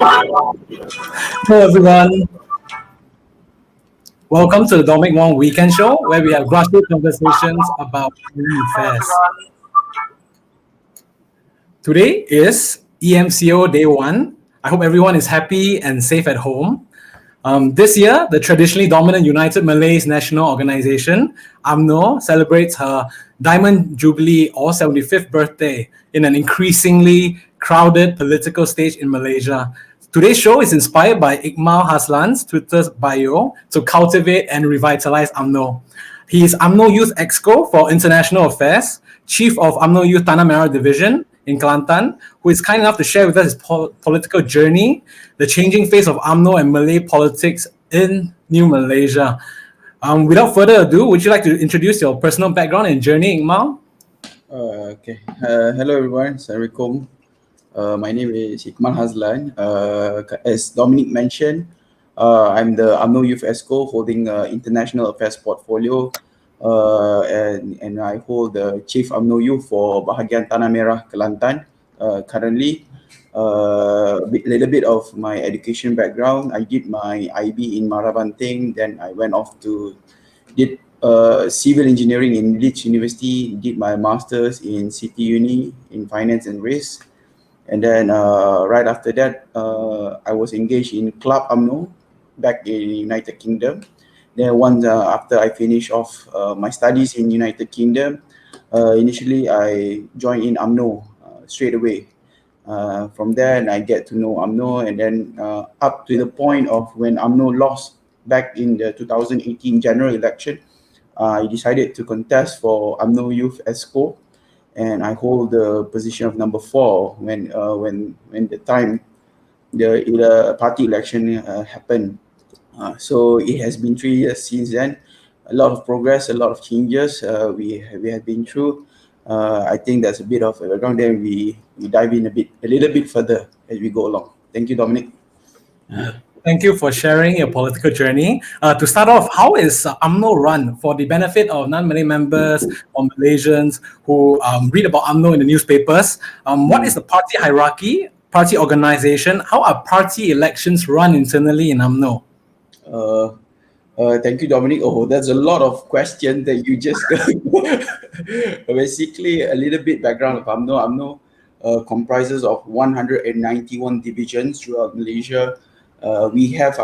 Hello, everyone. Welcome to the Dominique Wong Weekend Show, where we have grassroots conversations about current affairs. Today is EMCO Day 1. I hope everyone is happy and safe at home. This year, the traditionally dominant United Malays National Organization, UMNO, celebrates her Diamond Jubilee or 75th birthday in an increasingly crowded political stage in Malaysia. Today's show is inspired by Ikmal Hazlan's Twitter bio to cultivate and revitalize UMNO. He is UMNO Youth Exco for International Affairs, Chief of UMNO Youth Tanah Merah Division in Kelantan, who is kind enough to share with us his political journey, the changing face of UMNO and Malay politics in New Malaysia. Without further ado, would you like to introduce your personal background and journey, Ikmal? Okay. Hello everyone. Assalamualaikum. My name is Ikmal Hazlan. As Dominique mentioned, I'm the UMNO Youth Exco holding international affairs portfolio, and I hold the Chief UMNO Youth for Bahagian Tanah Merah Kelantan. Currently, a little bit of my education background. I did my IB in Marabanting, then I went off to did civil engineering in Leeds University, did my master's in City Uni in finance and risk. And then right after that, I was engaged in Club UMNO back in United Kingdom. Then once after I finished off my studies in United Kingdom, initially I joined in UMNO straight away. From there, and I get to know UMNO, and then up to the point of when UMNO lost back in the 2018 general election, I decided to contest for UMNO Youth Exco, and I hold the position of number 4 when the time the party election happened. So it has been 3 years since then. A lot of progress, a lot of changes we have been through. I think that's a bit of a background. Then we dive in a little bit further as we go along. Thank you, Dominic. Thank you for sharing your political journey. To start off, how is UMNO run for the benefit of non-Malay members or Malaysians who read about UMNO in the newspapers? What is the party hierarchy, party organization? How are party elections run internally in UMNO? Thank you, Dominic. Oh, that's a lot of questions that you just basically a little bit background of UMNO. UMNO comprises of 191 divisions throughout Malaysia. We have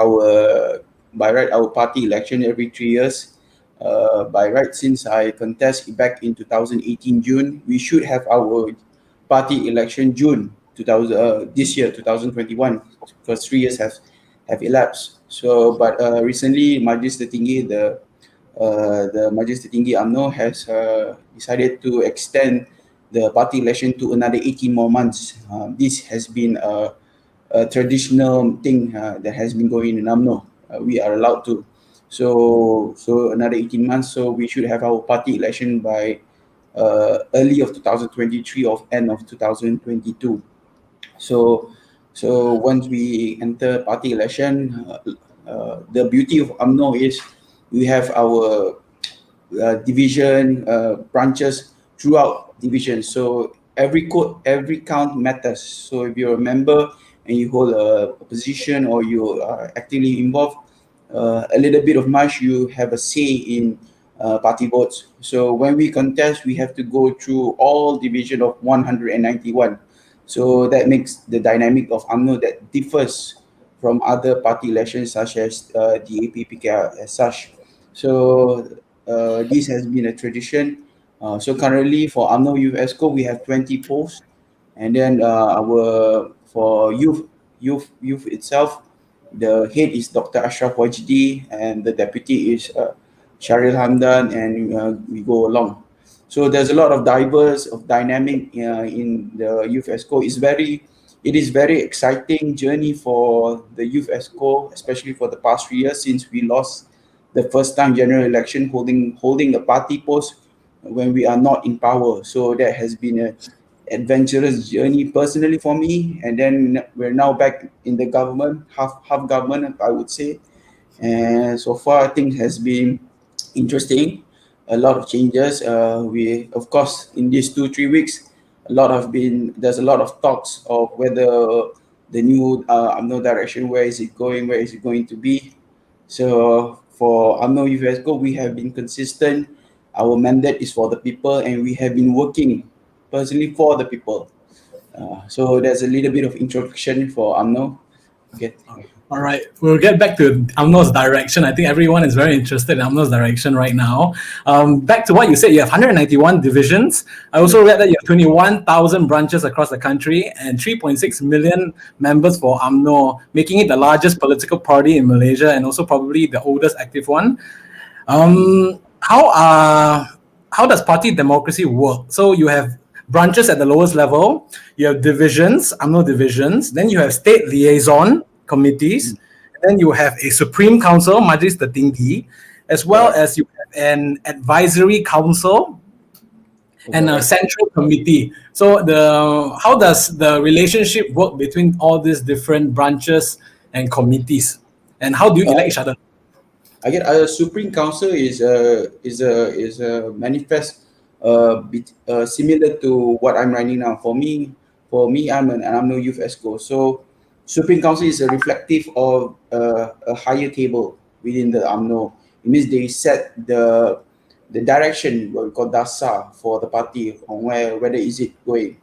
by right, our party election every 3 years. By right, since I contest back in 2018 June, we should have our party election June 2000 this year 2021, because 3 years have elapsed. So, but recently, Majlis Tertinggi, the Majlis Tertinggi UMNO has decided to extend the party election to another 18 more months. This has been a traditional thing that has been going in UMNO. We are allowed to. So another 18 months. So we should have our party election by early of 2023 or end of 2022. So once we enter party election, the beauty of UMNO is we have our division branches throughout divisions. So every code, every count matters. So if you're a member and you hold a position or you are actively involved, a little bit of much, you have a say in party votes. So when we contest, we have to go through all division of 191. So that makes the dynamic of UMNO that differs from other party elections such as the APPK as such. So this has been a tradition. So currently for UMNO Youth Exco, we have 20 posts, and then our for youth itself, the head is Dr. Ashraf Wajdi, and the deputy is Sharil Hamdan, and we go along. So there's a lot of diverse of dynamic in the Youth Exco. It is very exciting journey for the Youth Exco, especially for the past 3 years since we lost the first time general election holding a party post when we are not in power. So that has been a adventurous journey personally for me. And then we're now back in the government, half government, I would say. And so far, things has been interesting. A lot of changes. We, of course, in these 2-3 weeks, there's a lot of talks of whether the new UMNO direction. Where is it going? Where is it going to be? So for UMNO Youth Exco, we have been consistent. Our mandate is for the people, and we have been working personally for the people. So there's a little bit of introduction for UMNO. Okay. All right, we'll get back to UMNO's direction. I think everyone is very interested in UMNO's direction right now. Back to what you said, you have 191 divisions. I also read that you have 21,000 branches across the country and 3.6 million members for UMNO, making it the largest political party in Malaysia and also probably the oldest active one. How does party democracy work? So you have branches at the lowest level, you have divisions, UMNO divisions, then you have state liaison committees, then you have a Supreme Council, Majlis Tertinggi, as well as you have an advisory council and a central committee. So how does the relationship work between all these different branches and committees, and how do you elect each other? I get a Supreme Council is a manifest similar to what I'm running now. For me, I'm an UMNO Youth Exco. So Supreme Council is a reflective of a higher table within the UMNO. It means they set the direction, what we call dasar, for the party on whether is it going.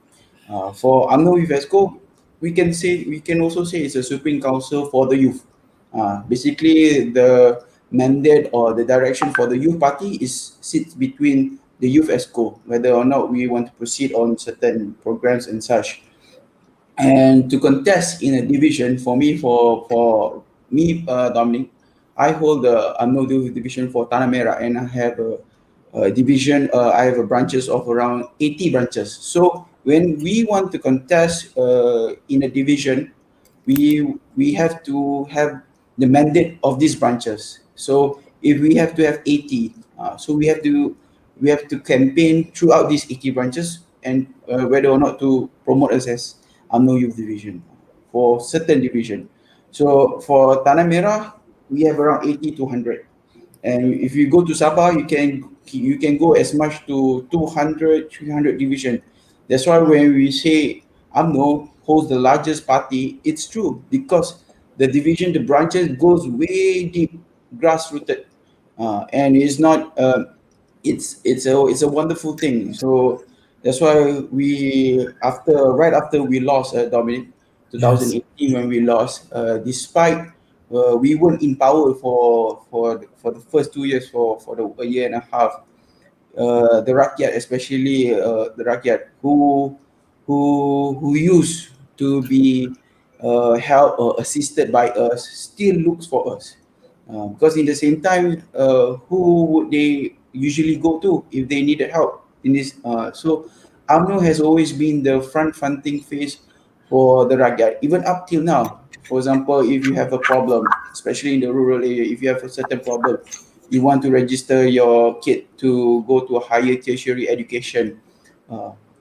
For UMNO Youth Exco, we can also say it's a Supreme Council for the youth. Basically, the mandate or the direction for the youth party sits between the Youth Exco, whether or not we want to proceed on certain programs and such. And to contest in a division, for me, Dominic, I hold the UMNO Youth Division for Tanah Merah, and I have a division. I have branches of around 80 branches. So when we want to contest in a division, we have to have the mandate of these branches. So if we have to have 80, so we have to campaign throughout these 80 branches, and whether or not to promote us as UMNO Youth Division for certain division. So for Tanah Merah, we have around 80 to 100. And if you go to Sabah, you can go as much to 200, 300 division. That's why when we say UMNO holds the largest party, it's true, because the division, the branches goes way deep, grassrooted, and it's not. It's a wonderful thing. So that's why right after we lost Dominic, 2018, when we lost, despite we weren't in power for the first 2 years, for a year and a half. The rakyat, especially the rakyat who used to be helped or assisted by us, still looks for us, because in the same time, who would they usually go to if they needed help in this? So UMNO has always been the fronting face for the rakyat, even up till now. For example, if you have a problem, especially in the rural area, if you have a certain problem, you want to register your kid to go to a higher tertiary education,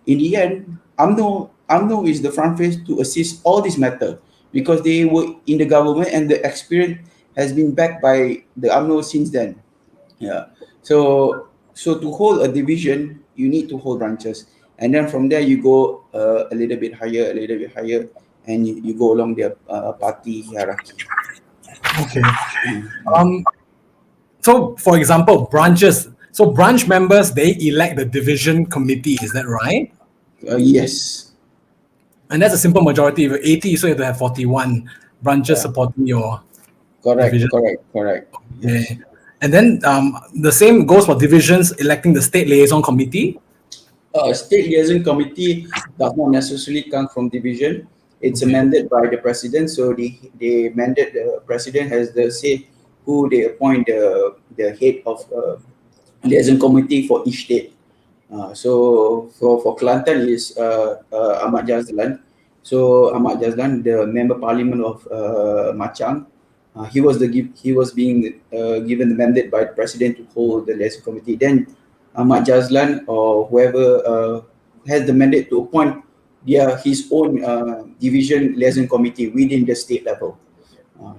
in the end, UMNO is the front face to assist all this matter, because they were in the government and the experience has been backed by the UMNO since then. Yeah. So to hold a division, you need to hold branches, and then from there you go a little bit higher, and you go along the party hierarchy. Okay. So, for example, branches. So, branch members, they elect the division committee. Is that right? Yes. And that's a simple majority. If you're 80, so you have to have 41 branches supporting your division. Correct. Yes. Okay. And then the same goes for divisions electing the state liaison committee. State liaison committee does not necessarily come from division. It's a mandate by the president. So the mandate, the president has the say who they appoint the head of liaison committee for each state. So for Kelantan is Ahmad Hazlan. So Ahmad Hazlan, the member parliament of Machang, he was being given the mandate by the president to hold the liaison committee. Then Ahmad Hazlan or whoever has the mandate to appoint his own division liaison committee within the state level.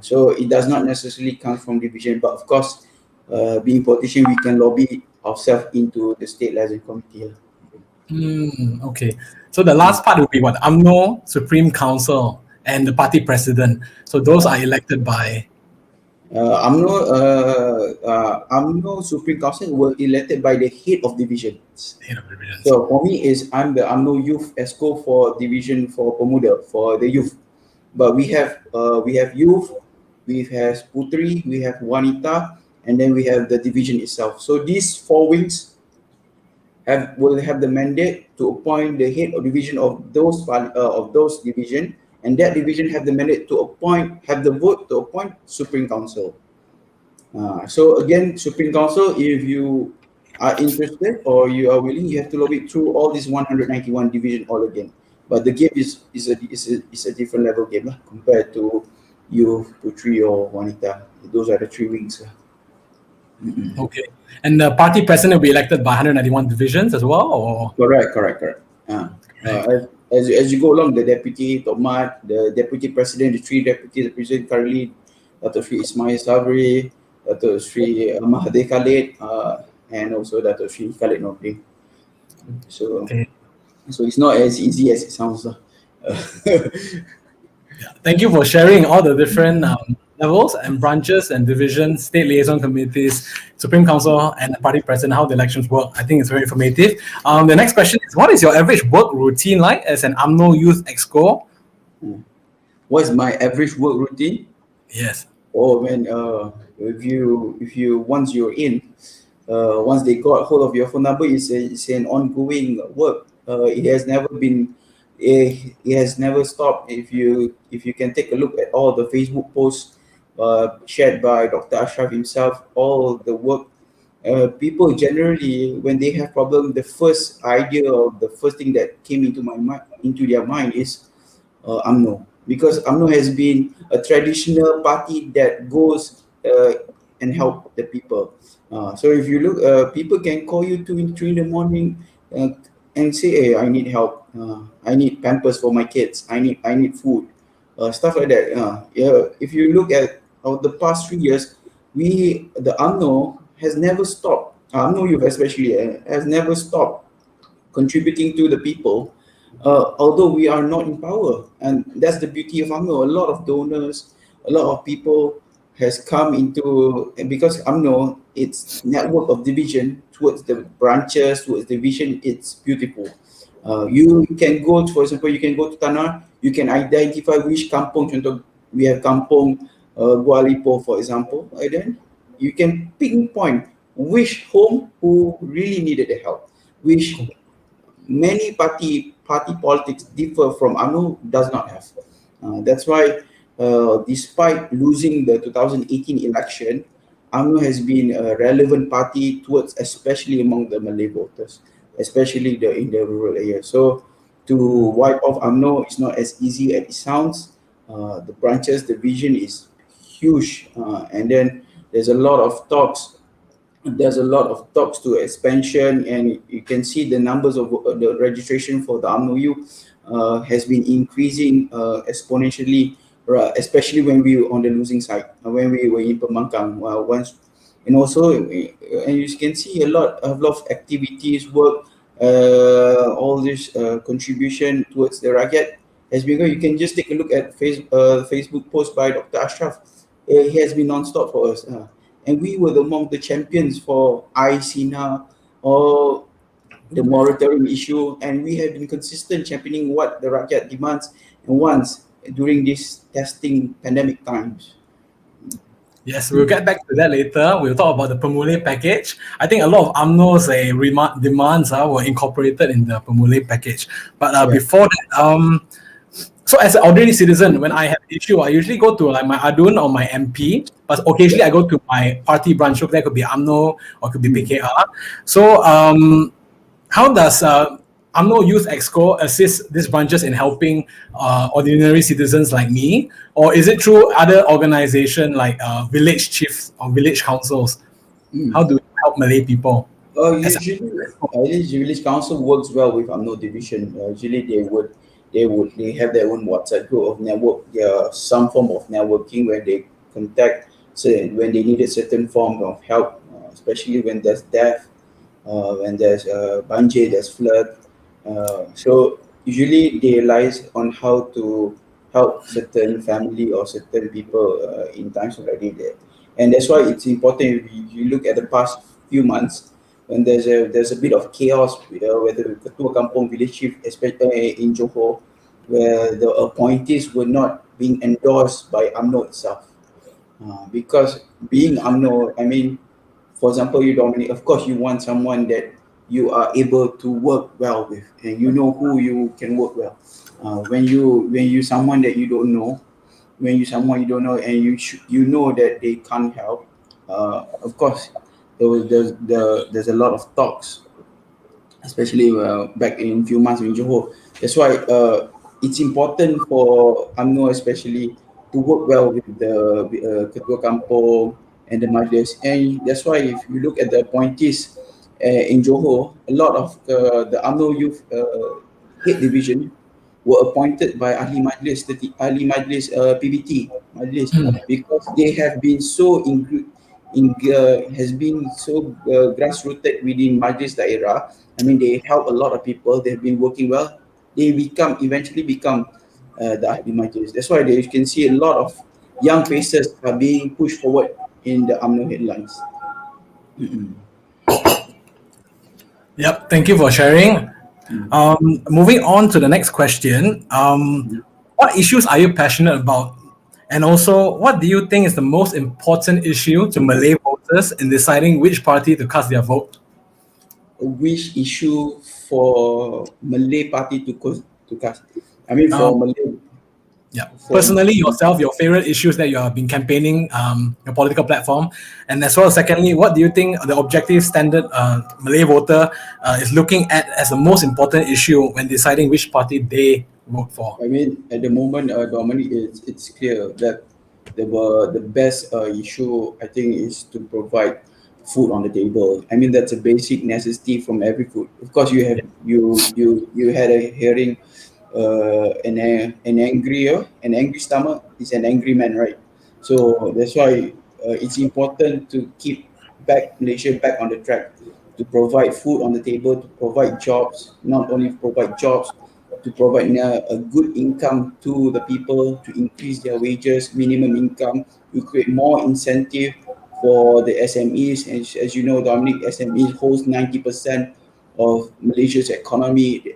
So it does not necessarily come from division, but of course, being politician, we can lobby ourselves into the state liaison committee. Okay. So the last part will be what? UMNO Supreme Council. and the party president. So those are elected by. UMNO Supreme Council were elected by the head of divisions. Head of divisions. So for me, I'm the UMNO Youth Exco for division for Pemuda, for the youth. But we have youth, we have Putri, we have Wanita, and then we have the division itself. So these four wings will have the mandate to appoint the head of division of those division, and that division have the mandate to have the vote to appoint Supreme Council. So again, Supreme Council, if you are interested or you are willing, you have to lobby through all these 191 division all again. But the game is a different level game compared to youth, Putri, or Wanita. Those are the three wings. Okay. And the party president will be elected by 191 divisions as well? Or? Correct. As you go along, the deputy, Tomat, the deputy president, the three deputy president currently, Dato' Sri Ismail Sabri, Dato' Sri Mahathir Khalid, and also Dato' Sri Khalid Nordin. So, okay. So it's not as easy as it sounds. Thank you for sharing all the different levels and branches and divisions, state liaison committees, Supreme Council, and the party president, how the elections work. I think it's very informative. The next question is, what is your average work routine like as an UMNO Youth Exco? What is my average work routine? Yes. Oh man, if you once you're in, once they got hold of your phone number, it's an ongoing work. It has never stopped. If you can take a look at all the Facebook posts shared by Dr. Ashraf himself, all the work, people generally, when they have problem, the first idea or the first thing that came into their mind is UMNO, because UMNO has been a traditional party that goes and help the people. So if you look, people can call you 2 in 3 in the morning and say, "Hey, I need help. I need Pampers for my kids. I need food," stuff like that. If you look at the past 3 years, the UMNO has never stopped. UMNO Youth especially has never stopped contributing to the people. Although we are not in power, and that's the beauty of UMNO. A lot of donors, a lot of people has come into, and because UMNO, its network of division towards the branches, towards division, it's beautiful. You can go, for example, you can go to Tanah, you can identify which kampung. Contoh, we have kampung Gualipo, for example, and then you can pinpoint which home who really needed the help, which many party politics differ from UMNO does not have. That's why, despite losing the 2018 election, UMNO has been a relevant party towards, especially among the Malay voters, especially in the rural area. So to wipe off UMNO is not as easy as it sounds. The branches, the vision is huge, and then there's a lot of talks. There's a lot of talks to expansion, and you can see the numbers of the registration for the UMNO Youth has been increasing exponentially, especially when we were on the losing side, when we were in Pemangkang. And also, and you can see a lot of activities, work, all this contribution towards the rakyat has been going. You can just take a look at Facebook post by Dr. Ashraf. He has been non-stop for us. And we were among the champions for ICNA or the moratorium issue, and we have been consistent championing what the rakyat demands and wants during these testing pandemic times. Yes, we'll get back to that later. We'll talk about the Pemulih package. I think a lot of UMNO's demands were incorporated in the Pemulih package. But before that, so as an ordinary citizen, when I have an issue, I usually go to like my ADUN or my MP, but occasionally I go to my party branch. So that could be UMNO or it could be PKR. So how does UMNO Youth Exco assist these branches in helping ordinary citizens like me? Or is it through other organizations like village chiefs or village councils? How do we help Malay people? Usually, village council works well with UMNO division. Usually they have their own WhatsApp group of network, some form of networking where they contact, when they need a certain form of help, especially when there's death, when there's banjir, there's flood. So usually they relies on how to help certain family or certain people in times of need. And that's why it's important if you look at the past few months when there's a bit of chaos where the Ketua Kampung village chief, especially in Johor, where the appointees were not being endorsed by UMNO itself. Because being UMNO, I mean, for example, you Dominic, of course you want someone that you are able to work well with, and you know who you can work well. When you someone that you don't know, when you someone you don't know, and you know that they can't help, of course, there's a lot of talks, especially back in few months in Johor. That's why it's important for UMNO especially to work well with the Ketua Kampung and the Majlis. And that's why if you look at the appointees in Johor, a lot of the UMNO Youth Head Division were appointed by Ahli Majlis, Ahli Majlis PBT Majlis, because they have been so has been so grassrooted within Majlis Daerah. I mean, they help a lot of people. They've been working well. They eventually become the Ahli Majlis. That's why you can see a lot of young faces are being pushed forward in the UMNO headlines. Mm-mm. Yep, thank you for sharing. Moving on to the next question. What issues are you passionate about? And also, what do you think is the most important issue to Malay voters in deciding which party to cast their vote? Which issue for Malay party to cast? I mean, Um, for Malay, yeah, for personally, yourself, your favorite issues that you have been campaigning, your political platform, and as well as secondly, what do you think the objective standard Malay voter is looking at as the most important issue when deciding which party they vote for? I mean, at the moment, Dominic, it's clear that the best issue I think is to provide food on the table. I mean, that's a basic necessity from every food. Of course, you had a hearing, an angry stomach is an angry man, right? So that's why it's important to keep back Malaysia back on the track, to provide food on the table, to provide jobs, not only provide jobs, to provide a good income to the people, to increase their wages, minimum income, to create more incentive for the SMEs. As you know, Dominic, SMEs holds 90% of Malaysia's economy.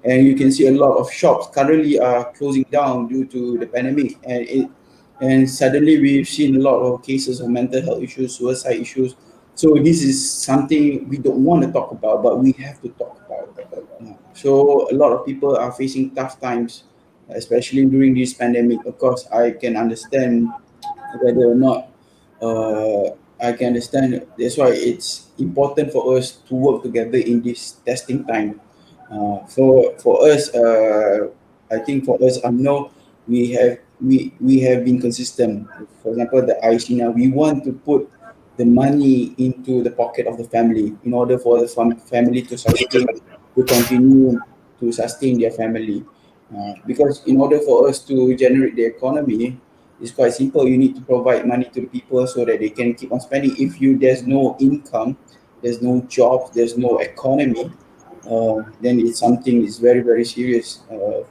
And you can see a lot of shops currently are closing down due to the pandemic, and suddenly we've seen a lot of cases of mental health issues, suicide issues. So this is something we don't want to talk about, but we have to talk about. So a lot of people are facing tough times, especially during this pandemic. Of course, I can understand whether or not I can understand. That's why it's important for us to work together in this testing time. For us, I think for us, UMNO, we have been consistent. For example, the ICNA, we want to put the money into the pocket of the family in order for the family to continue to sustain their family. Because in order for us to generate the economy, it's quite simple. You need to provide money to the people so that they can keep on spending. If there's no income, there's no jobs, there's no economy, then it's something is very very serious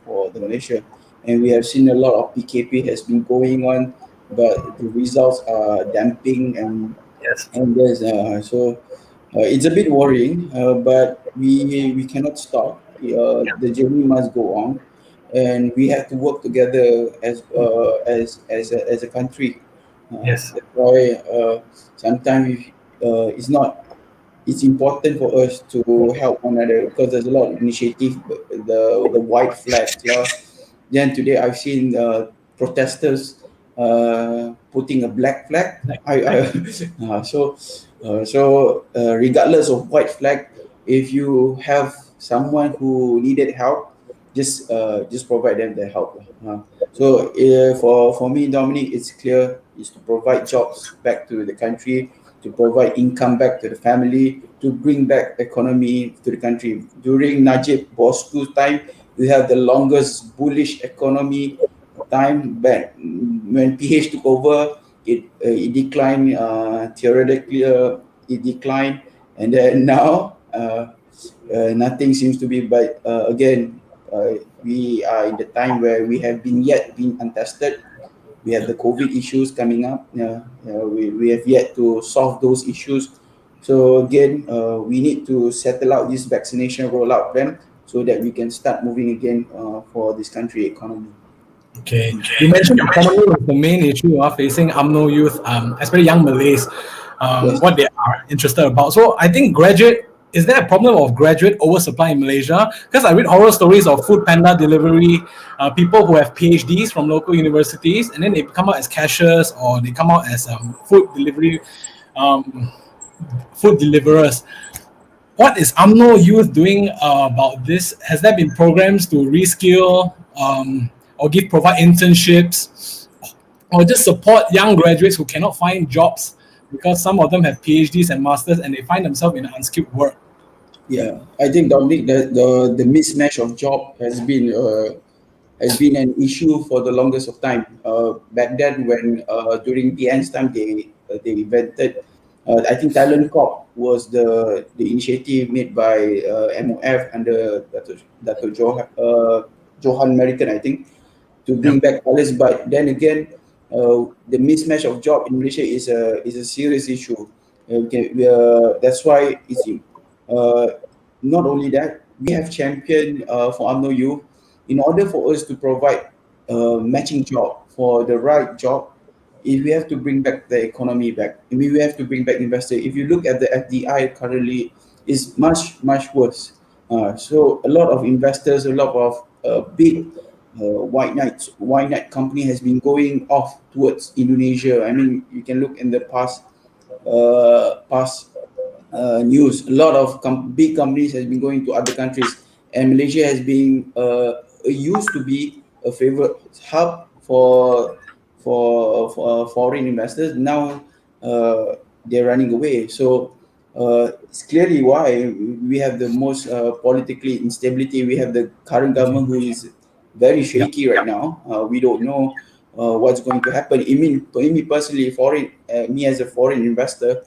for the Malaysia. And we have seen a lot of PKP has been going on, but the results are damping, Yes. and there's it's a bit worrying, but we cannot stop. The journey must go on, and we have to work together as a country. Yes. That's why sometimes it's not. It's important for us to help one another because there's a lot of initiative. The white flags law. Then today I've seen protesters putting a black flag. Regardless of white flag, if you have someone who needed help, just provide them the help. For me, Dominic, it's clear is to provide jobs back to the country, to provide income back to the family, to bring back economy to the country. During Najib Bosku's time, we have the longest bullish economy time back when PH took over. It declined theoretically. It declined, and then now nothing seems to be. But again, We are in the time where we have been yet been untested. We have the COVID issues coming up. We have yet to solve those issues. So again, we need to settle out this vaccination rollout plan so that we can start moving again for this country economy. Okay, you mentioned economy was the main issue facing UMNO youth, especially young Malays, Yes. what they are interested about. So I think is there a problem of graduate oversupply in Malaysia? Because I read horror stories of food panda delivery, people who have PhDs from local universities, and then they come out as cashiers or they come out as um, food deliverers. What is UMNO Youth doing about this? Has there been programs to reskill or provide internships or just support young graduates who cannot find jobs because some of them have PhDs and masters and they find themselves in unskilled work? Yeah, I think Dominic, the mismatch of job has been an issue for the longest of time. Back then, when during the ends time, they invented. I think Talent Corp was the initiative made by MOF under Dato Johan American, I think, to bring Yep. back talents. But then again, the mismatch of job in Malaysia is a serious issue. That's why uh, not only that, we have championed for UMNO Youth in order for us to provide matching job for the right job. If we have to bring back the economy back, I mean, we have to bring back investor. If you look at the FDI currently, is much worse. So a lot of investors, a lot of big white knight company has been going off towards Indonesia. I mean, you can look in the past news. A lot of big companies has been going to other countries, and Malaysia has been used to be a favorite hub for foreign investors. Now they're running away. So it's clearly why we have the most politically instability. We have the current government who is very Yep. shaky right now. We don't know what's going to happen. I mean, for me personally, me as a foreign investor,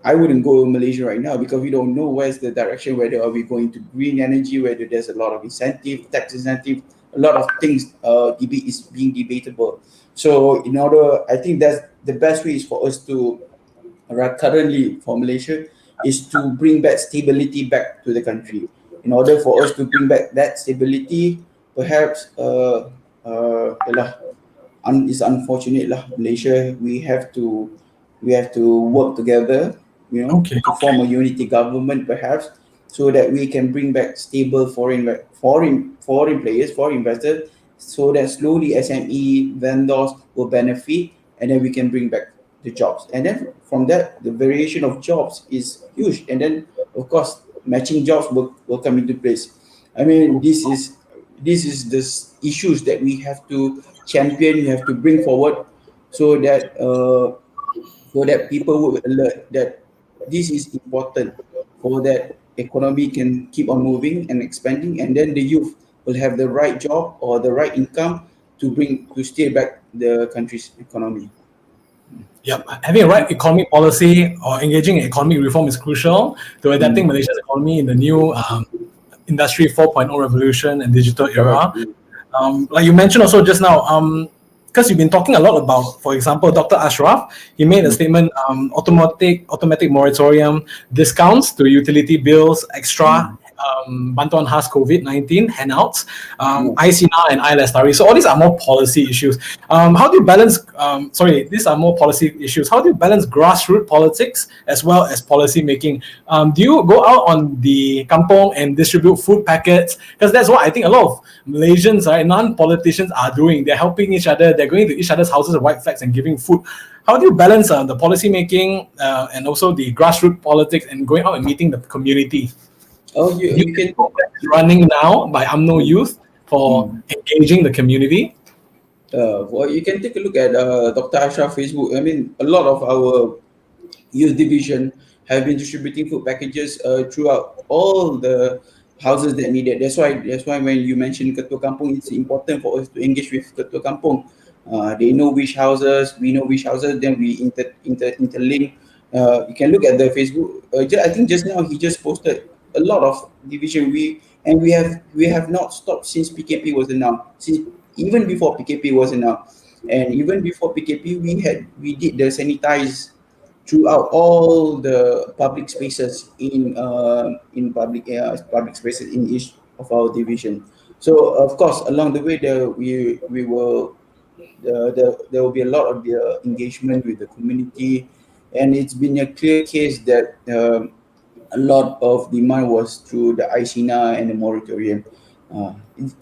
I wouldn't go to Malaysia right now because we don't know where's the direction, whether are we going to green energy, whether there's a lot of incentive, tax incentive, a lot of things debate is being debatable. So I think that's the best way is for us to currently for Malaysia is to bring back stability back to the country. In order for us to bring back that stability, perhaps yalah, it's unfortunate lah. Malaysia, we have to work together, Okay. to form a unity government perhaps, so that we can bring back stable foreign players, foreign investors, so that slowly SME vendors will benefit, and then we can bring back the jobs. And then from that, the variation of jobs is huge. And then of course, matching jobs will come into place. I mean, this is the issues that we have to champion, we have to bring forward, so that people will alert that this is important, for that economy can keep on moving and expanding, and then the youth will have the right job or the right income to steer back the country's economy. Yep. Having a right economic policy or engaging in economic reform is crucial to adapting Malaysia's economy in the new Industry 4.0 revolution and digital era. Correct. Like you mentioned also just now, because you've been talking a lot about, for example, Dr. Ashraf, he made a statement, automatic moratorium, discounts to utility bills, extra bantuan khas COVID-19 handouts, ICNA and ILSTARI. So all these are more policy issues. How do you balance, these are more policy issues. How do you balance grassroots politics as well as policy making? Do you go out on the kampong and distribute food packets? Because that's what I think a lot of Malaysians, right, non-politicians are doing. They're helping each other. They're going to each other's houses with white flags and giving food. How do you balance the policy making and also the grassroots politics and going out and meeting the community? You can Running now by UMNO Youth for engaging the community. well, you can take a look at Dr. Ashraf Facebook. I mean, a lot of our youth division have been distributing food packages throughout all the houses that need it. That's why when you mention Ketua Kampung, it's important for us to engage with Ketua Kampung. They know which houses, we know which houses, then we interlink. You can look at the Facebook. I think just now he just posted a lot of division. and we have not stopped since PKP was announced. Since even before PKP was announced, and even before PKP, we did the sanitize throughout all the public spaces in public spaces in each of our division. So of course, along the way, we will there will be a lot of engagement with the community, and it's been a clear case that a lot of demand was through the ICNA and the moratorium.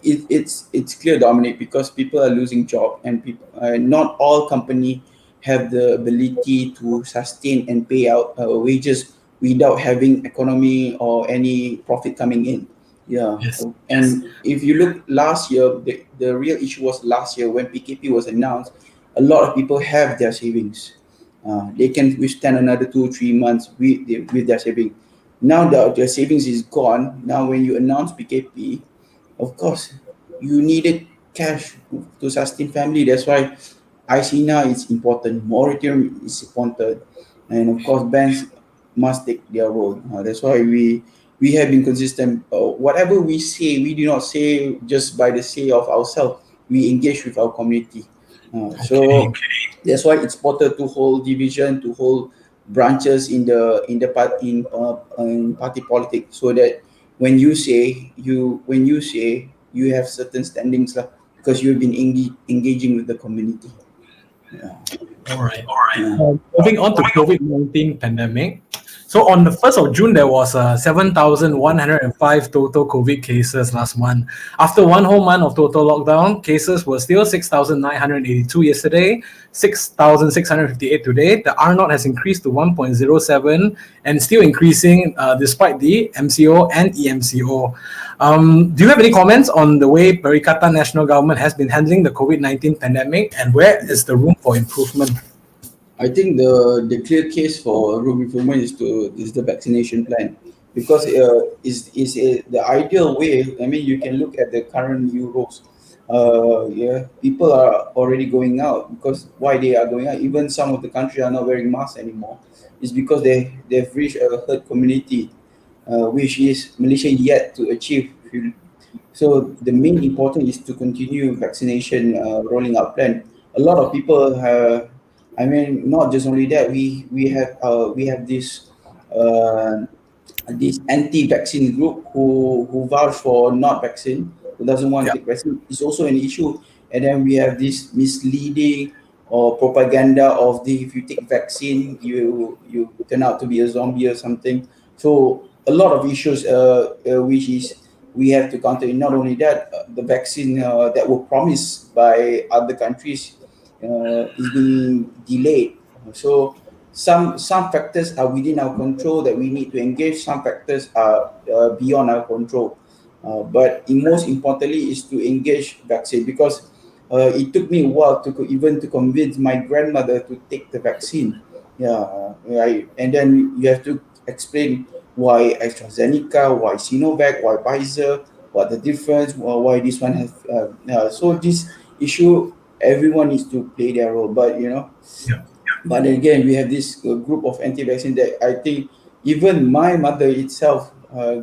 It's clear, Dominic, because people are losing job, and people, not all company have the ability to sustain and pay out wages without having economy or any profit coming in. Yeah. Yes. And if you look last year, the real issue was last year when PKP was announced. A lot of people have their savings. They can withstand another 2 3 months with their savings. Now that their savings is gone, now when you announce PKP, of course, you needed cash to sustain family. That's why ICNA is important, moratorium is important, and of course, banks must take their role. That's why we have been consistent. Whatever we say, we do not say just by the say of ourselves. We engage with our community. So that's why it's important to hold division, to hold branches in party politics, so that when you say you have certain standings lah, because you've been engaging with the community. Yeah. All right. Moving on to COVID-19 pandemic. So on the 1st of June, there was 7,105 total COVID cases last month. After one whole month of total lockdown, cases were still 6,982 yesterday, 6,658 today. The Arnold has increased to 1.07 and still increasing despite the MCO and EMCO. Do you have any comments on the way Perikatan National Government has been handling the COVID-19 pandemic, and where is the room for improvement? I think the clear case for room improvement is the vaccination plan, because the ideal way. I mean, you can look at the current new rules. People are already going out, because why they are going out? Even some of the countries are not wearing masks anymore. It's because they've reached a herd community, which is Malaysia yet to achieve. So the main important is to continue vaccination rolling out plan. A lot of people have, I mean, not just only that, we have this anti-vaccine group who vouch for not vaccine, who doesn't want to take vaccine. It's also an issue. And then we have this misleading or propaganda of if you take vaccine, you turn out to be a zombie or something. So a lot of issues, which is we have to counter. Not only that, the vaccine that were promised by other countries is being delayed. So some factors are within our control that we need to engage. Some factors are beyond our control. But most importantly is to engage vaccine, because it took me a while to convince my grandmother to take the vaccine. Yeah, right. And then you have to explain why AstraZeneca, why Sinovac, why Pfizer, what the difference, why this one has. So this issue, everyone needs to play their role. But but then again, we have this group of anti-vaccine that I think even my mother itself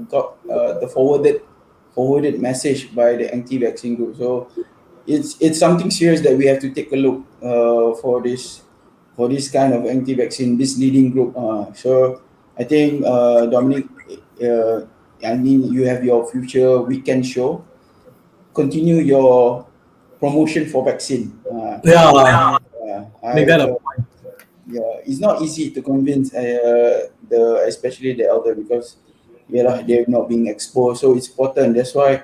got the forwarded message by the anti-vaccine group. So it's something serious that we have to take a look for this kind of anti-vaccine misleading group. So I think Dominic, I mean, you have your future weekend show. Continue your promotion for vaccine. Make that a point. Yeah, it's not easy to convince especially the elder, because they're not being exposed. So it's important. That's why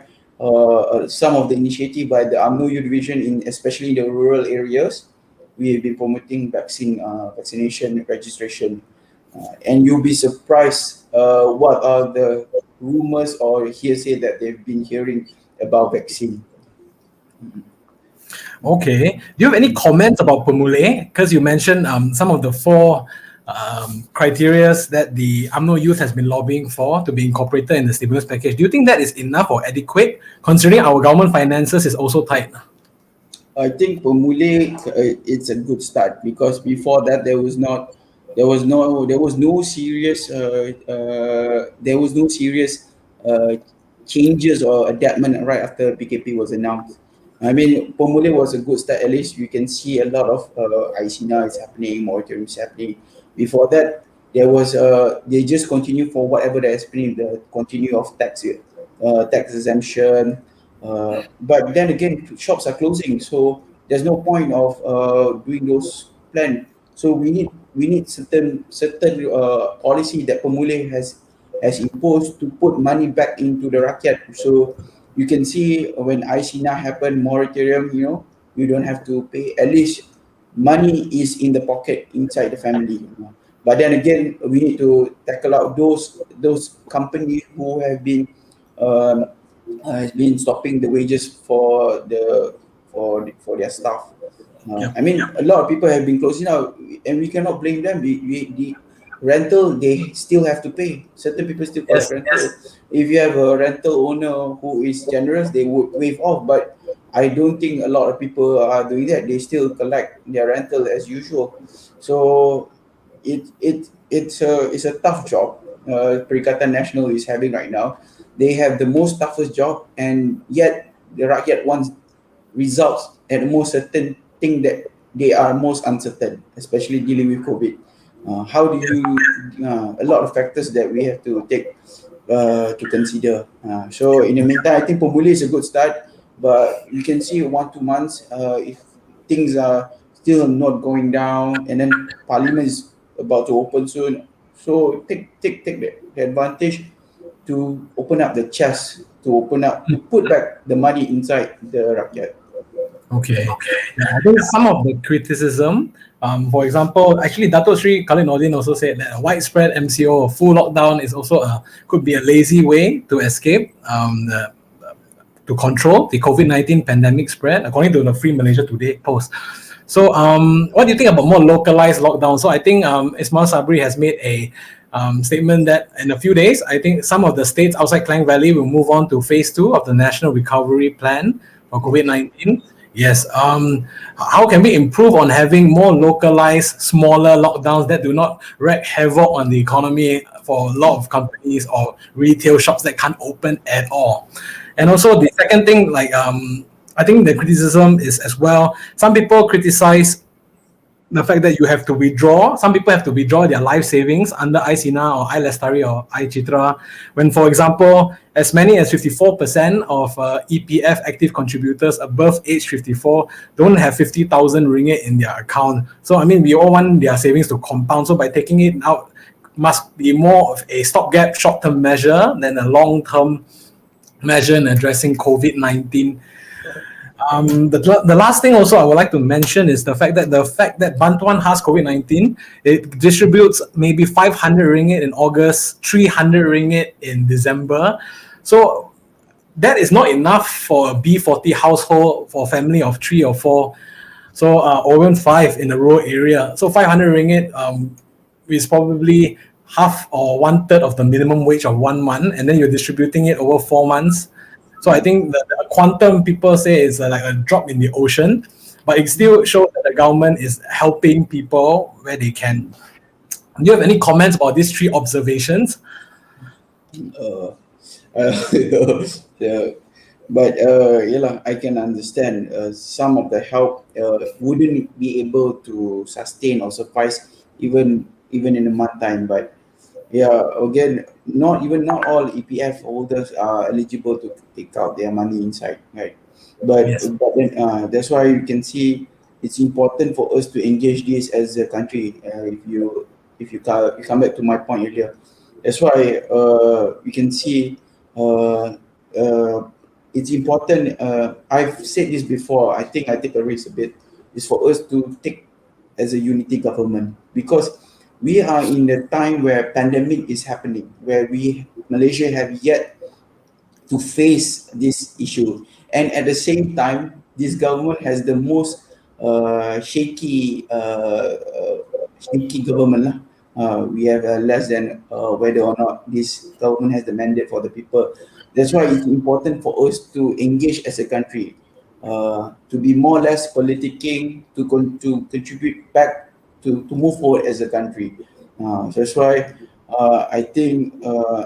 some of the initiative by the UMNO Youth Division, especially in the rural areas, we have been promoting vaccination registration, and you'll be surprised what are the rumors or hearsay that they've been hearing about vaccine. Okay. Do you have any comments about Pemule? Because you mentioned some of the four criteria that the UMNO Youth has been lobbying for to be incorporated in the stimulus package. Do you think that is enough or adequate, considering our government finances is also tight? I think Pemule, it's a good start, because before that there was no serious changes or adaptation right after PKP was announced. I mean, Pomole was a good start. At least you can see a lot of ICNA is happening, moratorium is happening. Before that, there was they just continue for whatever they're happening, the continue of tax exemption. But then again, shops are closing, so there's no point of doing those plan. So we need certain policy that Pemulih has imposed to put money back into the rakyat. So you can see when ICNA happened, moratorium, you don't have to pay. At least money is in the pocket inside the family. But then again, we need to tackle out those companies who have um, been stopping the wages for their staff. I mean, a lot of people have been closing out, and we cannot blame them. The rental, they still have to pay. Certain people still collect rental. If you have a rental owner who is generous, they would waive off. But I don't think a lot of people are doing that. They still collect their rental as usual. So it's a tough job. Perikatan Nasional is having right now. They have the most toughest job, and yet the rakyat wants results at the most certain thing that they are most uncertain, especially dealing with COVID. How do you? A lot of factors that we have to take to consider. So in the meantime, I think Pemuli is a good start, but you can see 1-2 months if things are still not going down, and then Parliament is about to open soon. So take the advantage to open up the chest, to put back the money inside the rakyat. Okay. Yeah, I think some of the criticism, for example, actually Dato Sri Khalid Nordin also said that a widespread MCO, full lockdown is also could be a lazy way to escape to control the COVID-19 pandemic spread, according to the Free Malaysia Today post. So, what do you think about more localized lockdown? So, I think Ismail Sabri has made a statement that in a few days, I think some of the states outside Klang Valley will move on to phase 2 of the National Recovery Plan for COVID-19. Yes. How can we improve on having more localized, smaller lockdowns that do not wreak havoc on the economy for a lot of companies or retail shops that can't open at all? And also the second thing, like I think the criticism is as well. Some people criticize the fact that you have to withdraw. Some people have to withdraw their life savings under iSina or iLestari or iCitra, when, for example, as many as 54% of EPF active contributors above age 54 don't have 50,000 ringgit in their account. So, I mean, we all want their savings to compound. So, by taking it out, must be more of a stopgap short-term measure than a long-term measure in addressing COVID-19. The last thing also I would like to mention is the fact that Bantuan Khas COVID-19, it distributes maybe 500 ringgit in August, 300 ringgit in December. So that is not enough for a B40 household, for a family of 3 or 4. So or even 5 in a rural area. So 500 ringgit is probably half or 1/3 of the minimum wage of 1 month, and then you're distributing it over 4 months. So I think the quantum people say is like a drop in the ocean, but it still shows that the government is helping people where they can. Do you have any comments about these 3 observations? Yeah, but I can understand some of the help wouldn't be able to sustain or suffice even in a month time. But again, not all EPF holders are eligible to take out their money inside, right? But Yes. then that's why you can see it's important for us to engage this as a country. If you come back to my point earlier, that's why you can see it's important. I've said this before. I think I take a risk a bit. Is for us to take as a unity government, because we are in the time where pandemic is happening, where Malaysia have yet to face this issue, and at the same time, this government has the most shaky government lah. We have less than whether or not this government has the mandate for the people. That's why it's important for us to engage as a country, to be more or less politicking, to contribute back to move forward as a country. So that's why I think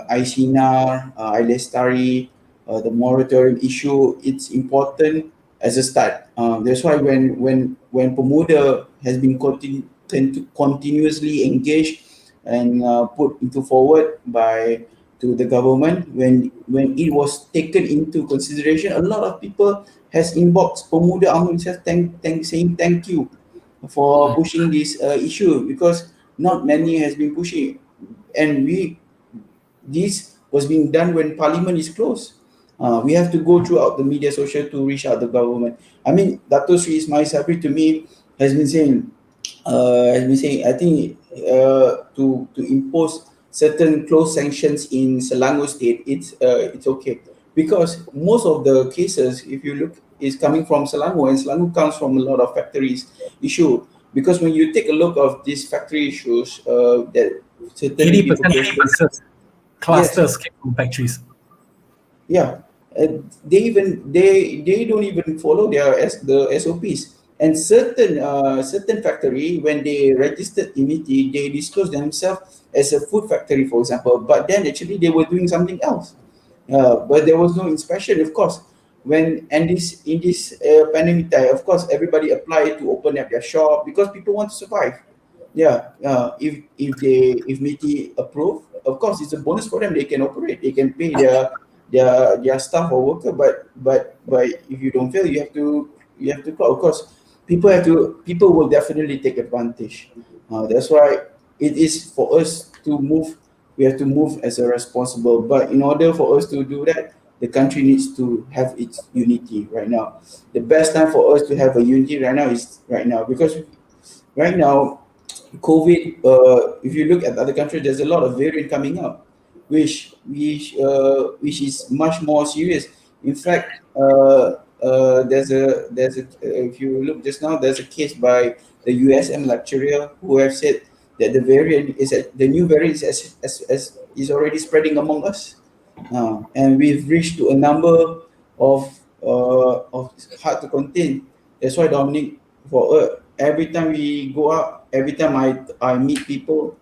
ICNAR, iLestari, the moratorium issue, it's important as a start. That's why when Pemuda has been continuously engaged and put into forward by to the government, when it was taken into consideration, a lot of people has inboxed Pemuda UMNO itself, saying thank you for pushing this issue, because not many has been pushing, and this was being done when Parliament is closed. We have to go throughout the media social to reach out the government. I mean, Dato Sri Ismail Sabri to me has been saying, I think to impose certain close sanctions in Selangor State, it's okay, because most of the cases, if you look, is coming from Selangor, and Selangor comes from a lot of factories issue. Because when you take a look of these factory issues, that certain 80% people of cases, clusters yes, came from factories. yeah, they don't even follow the SOPs. And certain factory, when they registered immunity, they disclose themselves as a food factory, for example, but then actually they were doing something else. But there was no inspection, of course. When and this in this pandemic time, of course, everybody applied to open up their shop because people want to survive. Yeah, if MITI approve, of course, it's a bonus for them. They can operate, they can pay their staff or worker. But if you don't fail, you have to call. Of course, people will definitely take advantage. That's why it is for us to move. We have to move as a responsible. But in order for us to do that, the country needs to have its unity right now. The best time for us to have a unity right now is right now, because right now COVID, if you look at other countries, there's a lot of variant coming up, which is much more serious. In fact, there's a if you look just now, there's a case by the USM lecturer who have said that the new variant is already spreading among us, and we've reached to a number of hard to contain. That's why, Dominic, for every time we go out, every time I meet people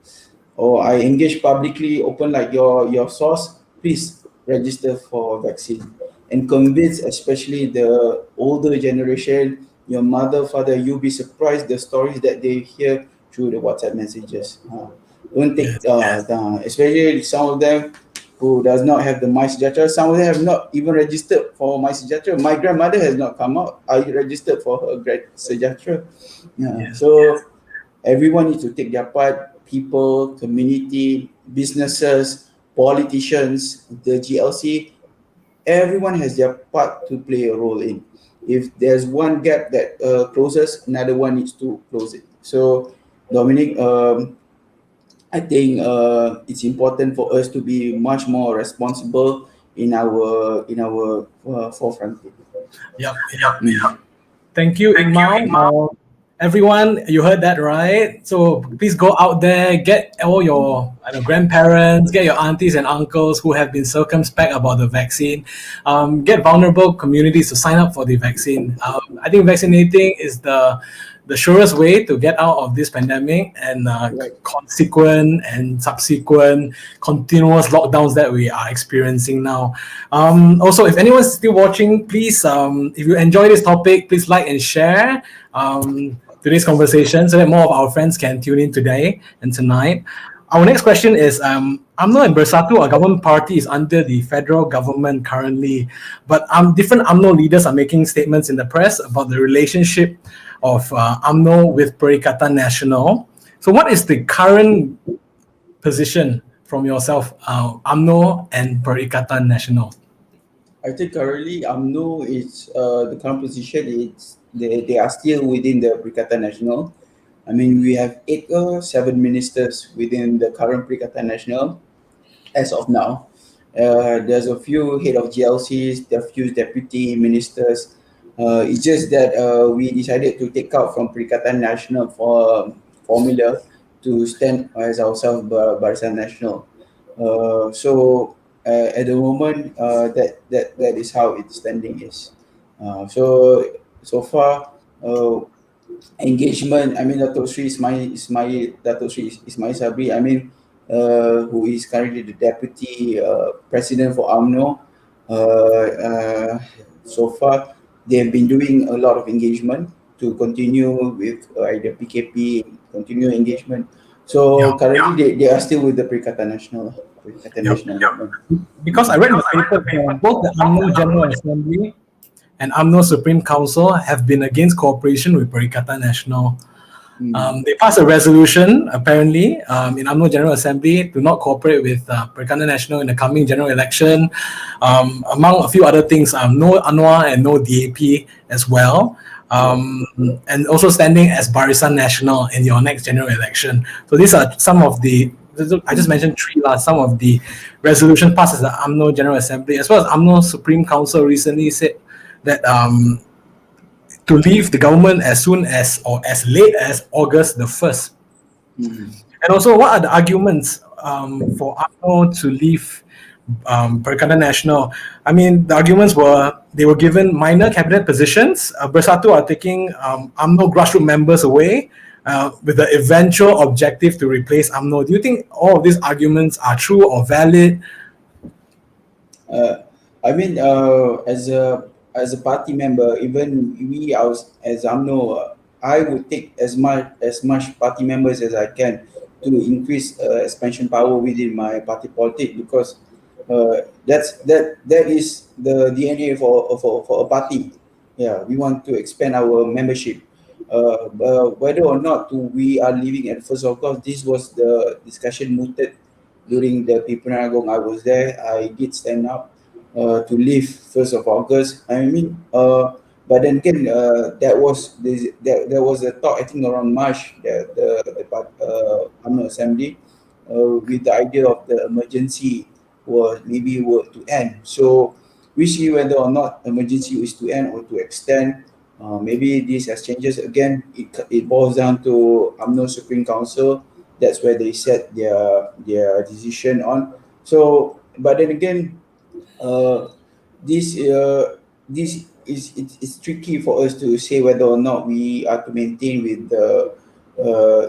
or I engage publicly, open like your source, please register for vaccine and convince, especially the older generation, your mother, father. You'll be surprised the stories that they hear through the WhatsApp messages. Don't take, especially some of them who does not have the My Sejahtera. Some of them have not even registered for My Sejahtera. My grandmother has not come out. I registered for her Sejahtera. Yeah. So everyone needs to take their part. People, community, businesses, politicians, the GLC. Everyone has their part to play a role in. If there's one gap that closes, another one needs to close it. So, Dominic, I think it's important for us to be much more responsible in our forefront. Yep. Thank you, Ikmal. Everyone, you heard that right? So please go out there, get all your grandparents, get your aunties and uncles who have been circumspect about the vaccine. Get vulnerable communities to sign up for the vaccine. I think vaccinating is the surest way to get out of this pandemic and consequent and subsequent continuous lockdowns that we are experiencing now. Also, if anyone's still watching, please, if you enjoy this topic, please like and share today's conversation so that more of our friends can tune in today and tonight. Our next question is, UMNO and Bersatu, our government party, is under the federal government currently, but different UMNO leaders are making statements in the press about the relationship of UMNO with Perikatan Nasional. So what is the current position from yourself, UMNO and Perikatan Nasional? I think currently UMNO is the current position. They are still within the Perikatan Nasional. I mean, we have 7 ministers within the current Perikatan Nasional as of now. There's a few head of GLCs, there are a few deputy ministers. It's just that we decided to take out from Perikatan Nasional for formula to stand as ourselves Barisan Nasional. So at the moment, that is how its standing is. So far, engagement. I mean, Dato Sri Ismail Sabri. I mean, who is currently the deputy president for UMNO. So far, they have been doing a lot of engagement to continue with the PKP, continue engagement. So Yeah. currently, they are still with the Perikatan Nasional. Perikatan Yep. Nasional Movement. Because I read in the papers, both the UMNO General Assembly and UMNO Supreme Council have been against cooperation with Perikatan Nasional. They passed a resolution, apparently, in UMNO General Assembly to not cooperate with Perikatan Nasional in the coming general election. Among a few other things, no UNWA and no DAP as well. And also standing as Barisan Nasional in your next general election. So these are some of the, I just mentioned three last, some of the resolution passed as the UMNO General Assembly, as well as UMNO Supreme Council recently said that to leave the government as soon as or as late as August the 1st. And also, what are the arguments for UMNO to leave Perikatan Nasional? I mean, the arguments were they were given minor cabinet positions. Bersatu are taking UMNO grassroots members away with the eventual objective to replace UMNO. Do you think all of these arguments are true or valid? I mean, as a party member, even we as UMNO, I would take as much party members as I can to increase expansion power within my party politics, because that is the DNA for a party. Yeah, we want to expand our membership. Whether or not we are leaving at first of course, this was the discussion mooted during the Pimpinan Agong. I was there. I did stand up to leave 1st of August. I mean, but then again, there was a talk I think around March that the UMNO Assembly with the idea of the emergency were to end. So we see whether or not emergency is to end or to extend. Maybe this has changes again. It boils down to UMNO Supreme Council. That's where they set their decision on. So, but then again, uh, this is it's tricky for us to say whether or not we are to maintain with the.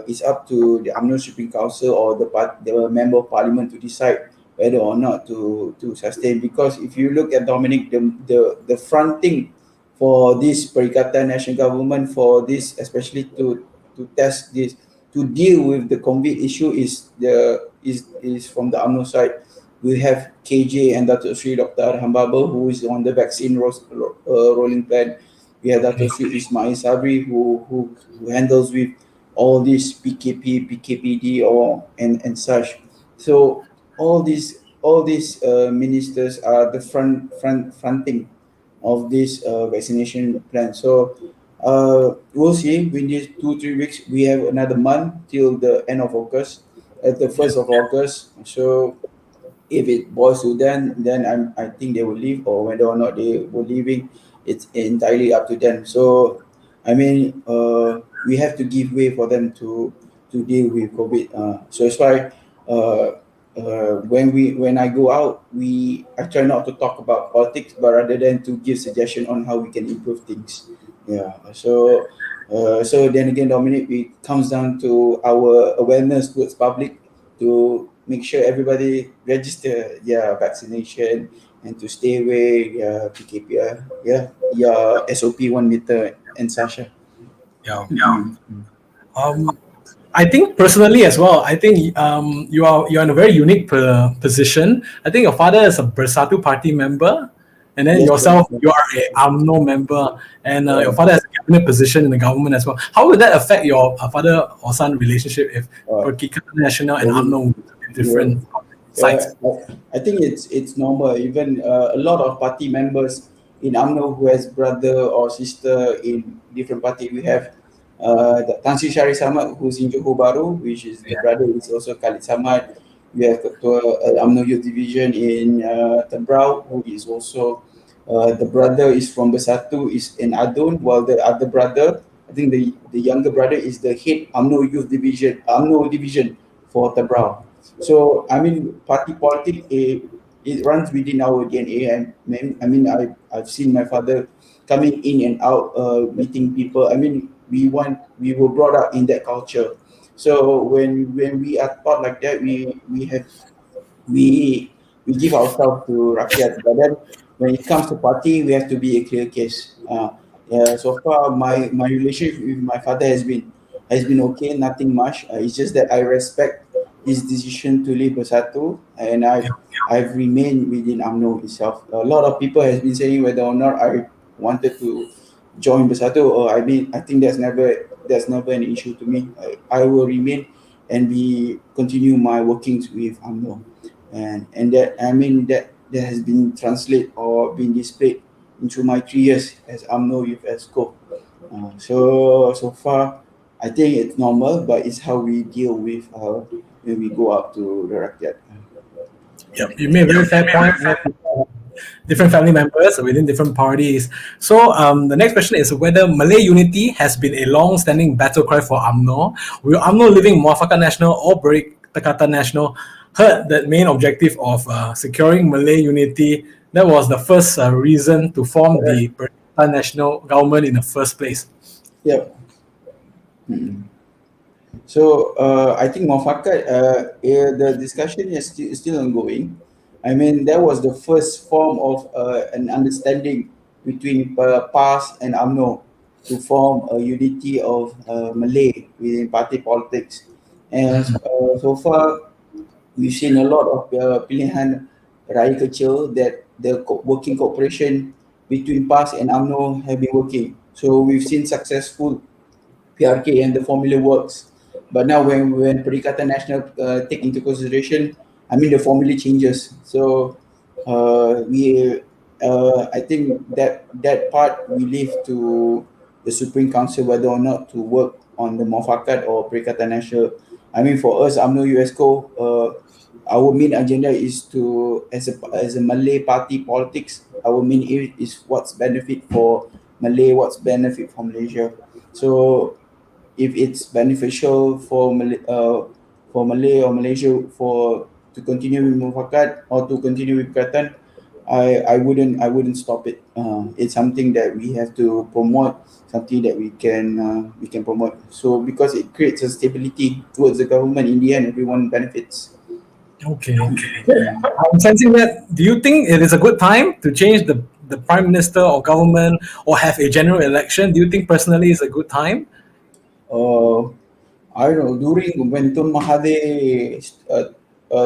It's up to the UMNO Supreme Council or the member of parliament to decide whether or not to sustain. Because if you look at Dominic, the fronting for this Perikatan National Government for this, especially to test this, to deal with the COVID issue, is from the UMNO side. We have KJ and Dato Sri Dr. Arham Babel, who is on the vaccine rolling plan. We have Dato Sri Ismail Sabri, who handles with all these PKP, PKPD, and such. So all these ministers are the fronting of this vaccination plan. So we'll see. We need 2-3 weeks. We have another month till the end of August, at the 1st of August. So if it boils to then I think they will leave, or whether or not they were leaving, it's entirely up to them. So I mean, we have to give way for them to deal with COVID. So that's why when I go out, I try not to talk about politics, but rather than to give suggestion on how we can improve things. Yeah. So then again, Dominic, it comes down to our awareness towards public to make sure everybody register their vaccination and to stay away PKP, your SOP 1 meter and Sasha. Yeah. Um, I think personally as well. I think you're in a very unique position. I think your father is a Bersatu Party member, and then Yes, yourself you are a UMNO member, and your father has a cabinet position in the government as well. How would that affect your father or son relationship if Perikatan Nasional and UMNO were different sides? I think it's normal. Even a lot of party members in UMNO who has brother or sister in different party. We have the Tan Sri Syarif Samad, who's in Johor Bahru, which is the brother is also Khalid Samad. We have Ketua UMNO Youth Division in Tembrau, who is also the brother is from Bersatu, is in Adun, while the other brother, I think the younger brother is the head UMNO division for Tembrau. So I mean, party politics it runs within our DNA, and I've seen my father coming in and out, meeting people. I mean, we were brought up in that culture. So when we are taught like that, we give ourselves to rakyat. But then when it comes to party, we have to be a clear case. So far, my relationship with my father has been okay, nothing much. It's just that I respect his decision to leave Bersatu, and I've remained within UMNO itself. A lot of people has been saying whether or not I wanted to join Bersatu, or I think that's never an issue to me. I will remain and continue my workings with UMNO, and that that has been translated or been displayed into my 3 years as UMNO Youth Exco. So far, I think it's normal, but it's how we deal with when we go up to the rakyat. Yep, you made a very fair point. Different family members within different parties. So the next question is whether Malay unity has been a long-standing battle cry for UMNO. Will UMNO living Muafakat Nasional or Perikatan Nasional hurt the main objective of securing Malay unity? That was the first reason to form the Perikatan Nasional government in the first place. Yep. So I think Muafakat, the discussion is still ongoing. I mean, that was the first form of an understanding between PAS and UMNO to form a unity of Malay within party politics. And so far, we've seen a lot of pilihan raya kecil that the working cooperation between PAS and UMNO have been working. So we've seen successful PRK and the formula works. But now when Perikatan Nasional take into consideration, I mean the formula changes. So I think that part we leave to the Supreme Council whether or not to work on the Muafakat or Perikatan Nasional. I mean for us, UMNO UNESCO, our main agenda is to as a Malay party politics. Our main aim is what's benefit for Malay, what's benefit for Malaysia. So if it's beneficial for Malay or Malaysia to continue with Mufakat or to continue with Kelantan, I wouldn't stop it. It's something that we have to promote, something that we can promote. So because it creates a stability towards the government, in the end, everyone benefits. Okay. I'm sensing that. Do you think it is a good time to change the prime minister or government or have a general election? Do you think personally it's a good time? I don't know, during when Tun Mahathir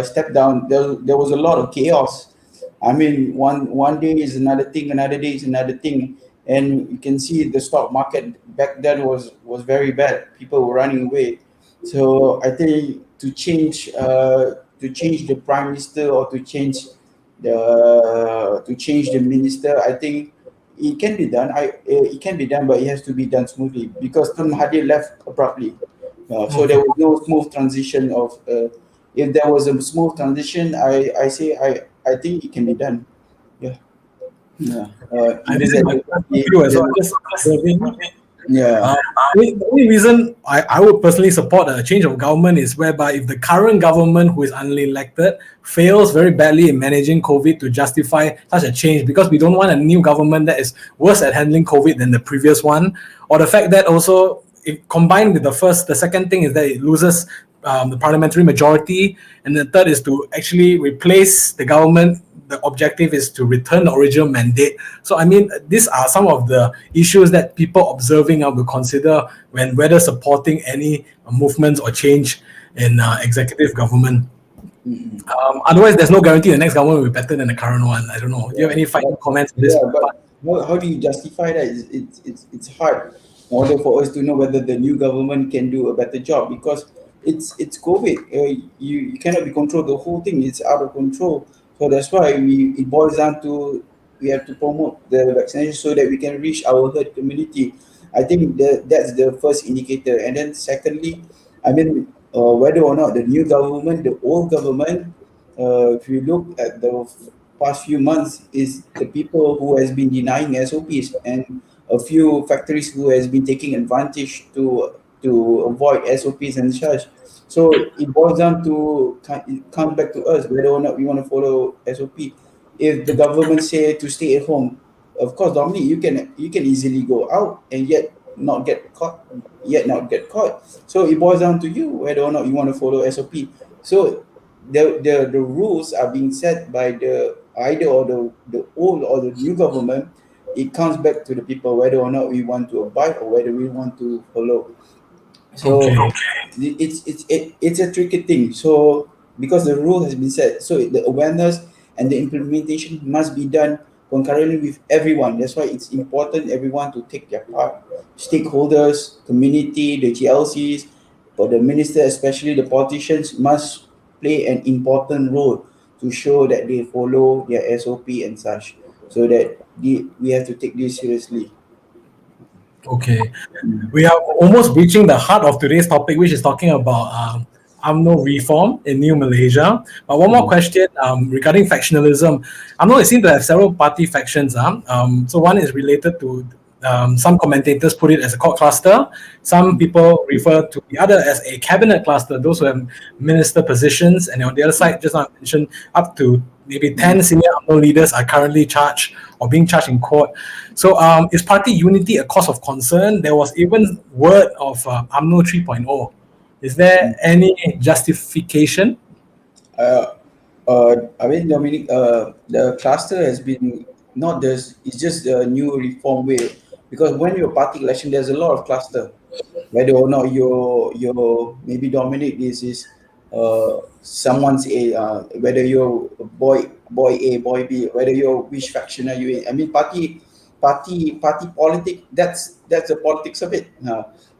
stepped down, there was a lot of chaos. I mean, one day is another thing, another day is another thing, and you can see the stock market back then was very bad. People were running away. So I think to change the prime minister or to change the minister, I think it can be done. It can be done, but it has to be done smoothly because Tun Mahathir left abruptly. So there was no smooth transition of. If there was a smooth transition, I think it can be done. Yeah. Yeah. I Even think that you as well. Just observing. yeah. The only reason I would personally support a change of government is whereby if the current government who is unelected fails very badly in managing COVID to justify such a change, because we don't want a new government that is worse at handling COVID than the previous one, or the fact that also combined with the second thing is that it loses the parliamentary majority, and the third is to actually replace the government. The objective is to return the original mandate. So I mean, these are some of the issues that people observing will consider when whether supporting any movements or change in executive government. Otherwise, there's no guarantee the next government will be better than the current one. I don't know. Do you have any final comments on this? Yeah, but how do you justify that? It's hard in order for us to know whether the new government can do a better job because it's COVID. You cannot be control the whole thing. It's out of control. So that's why it boils down to we have to promote the vaccination so that we can reach our herd community. I think that's the first indicator. And then secondly, I mean, whether or not the new government, the old government, if you look at the past few months, is the people who has been denying SOPs and a few factories who has been taking advantage to avoid SOPs and such. So it boils down to it comes back to us whether or not we want to follow SOP. If the government say to stay at home, of course, Dominic, you can easily go out and yet not get caught. So it boils down to you whether or not you want to follow SOP. So the rules are being set by the either or the old or the new government, it comes back to the people whether or not we want to abide or whether we want to follow. So Okay. it's a tricky thing. So because the rule has been set, so the awareness and the implementation must be done concurrently with everyone. That's why it's important everyone to take their part. Stakeholders, community, the GLCs, for the minister, especially the politicians, must play an important role to show that they follow their SOP and such. So that we have to take this seriously. Okay. We are almost reaching the heart of today's topic, which is talking about UMNO reform in New Malaysia. But one more question regarding factionalism. UMNO is seen to have several party factions. So one is related to some commentators put it as a court cluster. Some people refer to the other as a cabinet cluster, those who have minister positions. And on the other side, just now I mentioned, up to maybe 10 senior UMNO leaders are currently charged or being charged in court. So is party unity a cause of concern? There was even word of UMNO 3.0. Is there any justification? Uh, I mean, Dominic, the cluster has been not just, it's just a new reform way, because when you're party election, there's a lot of cluster. Whether or not your maybe Dominic, this is someone's a whether you're boy A, boy B, whether you're which faction are you in. I mean, party politic. That's the politics of it.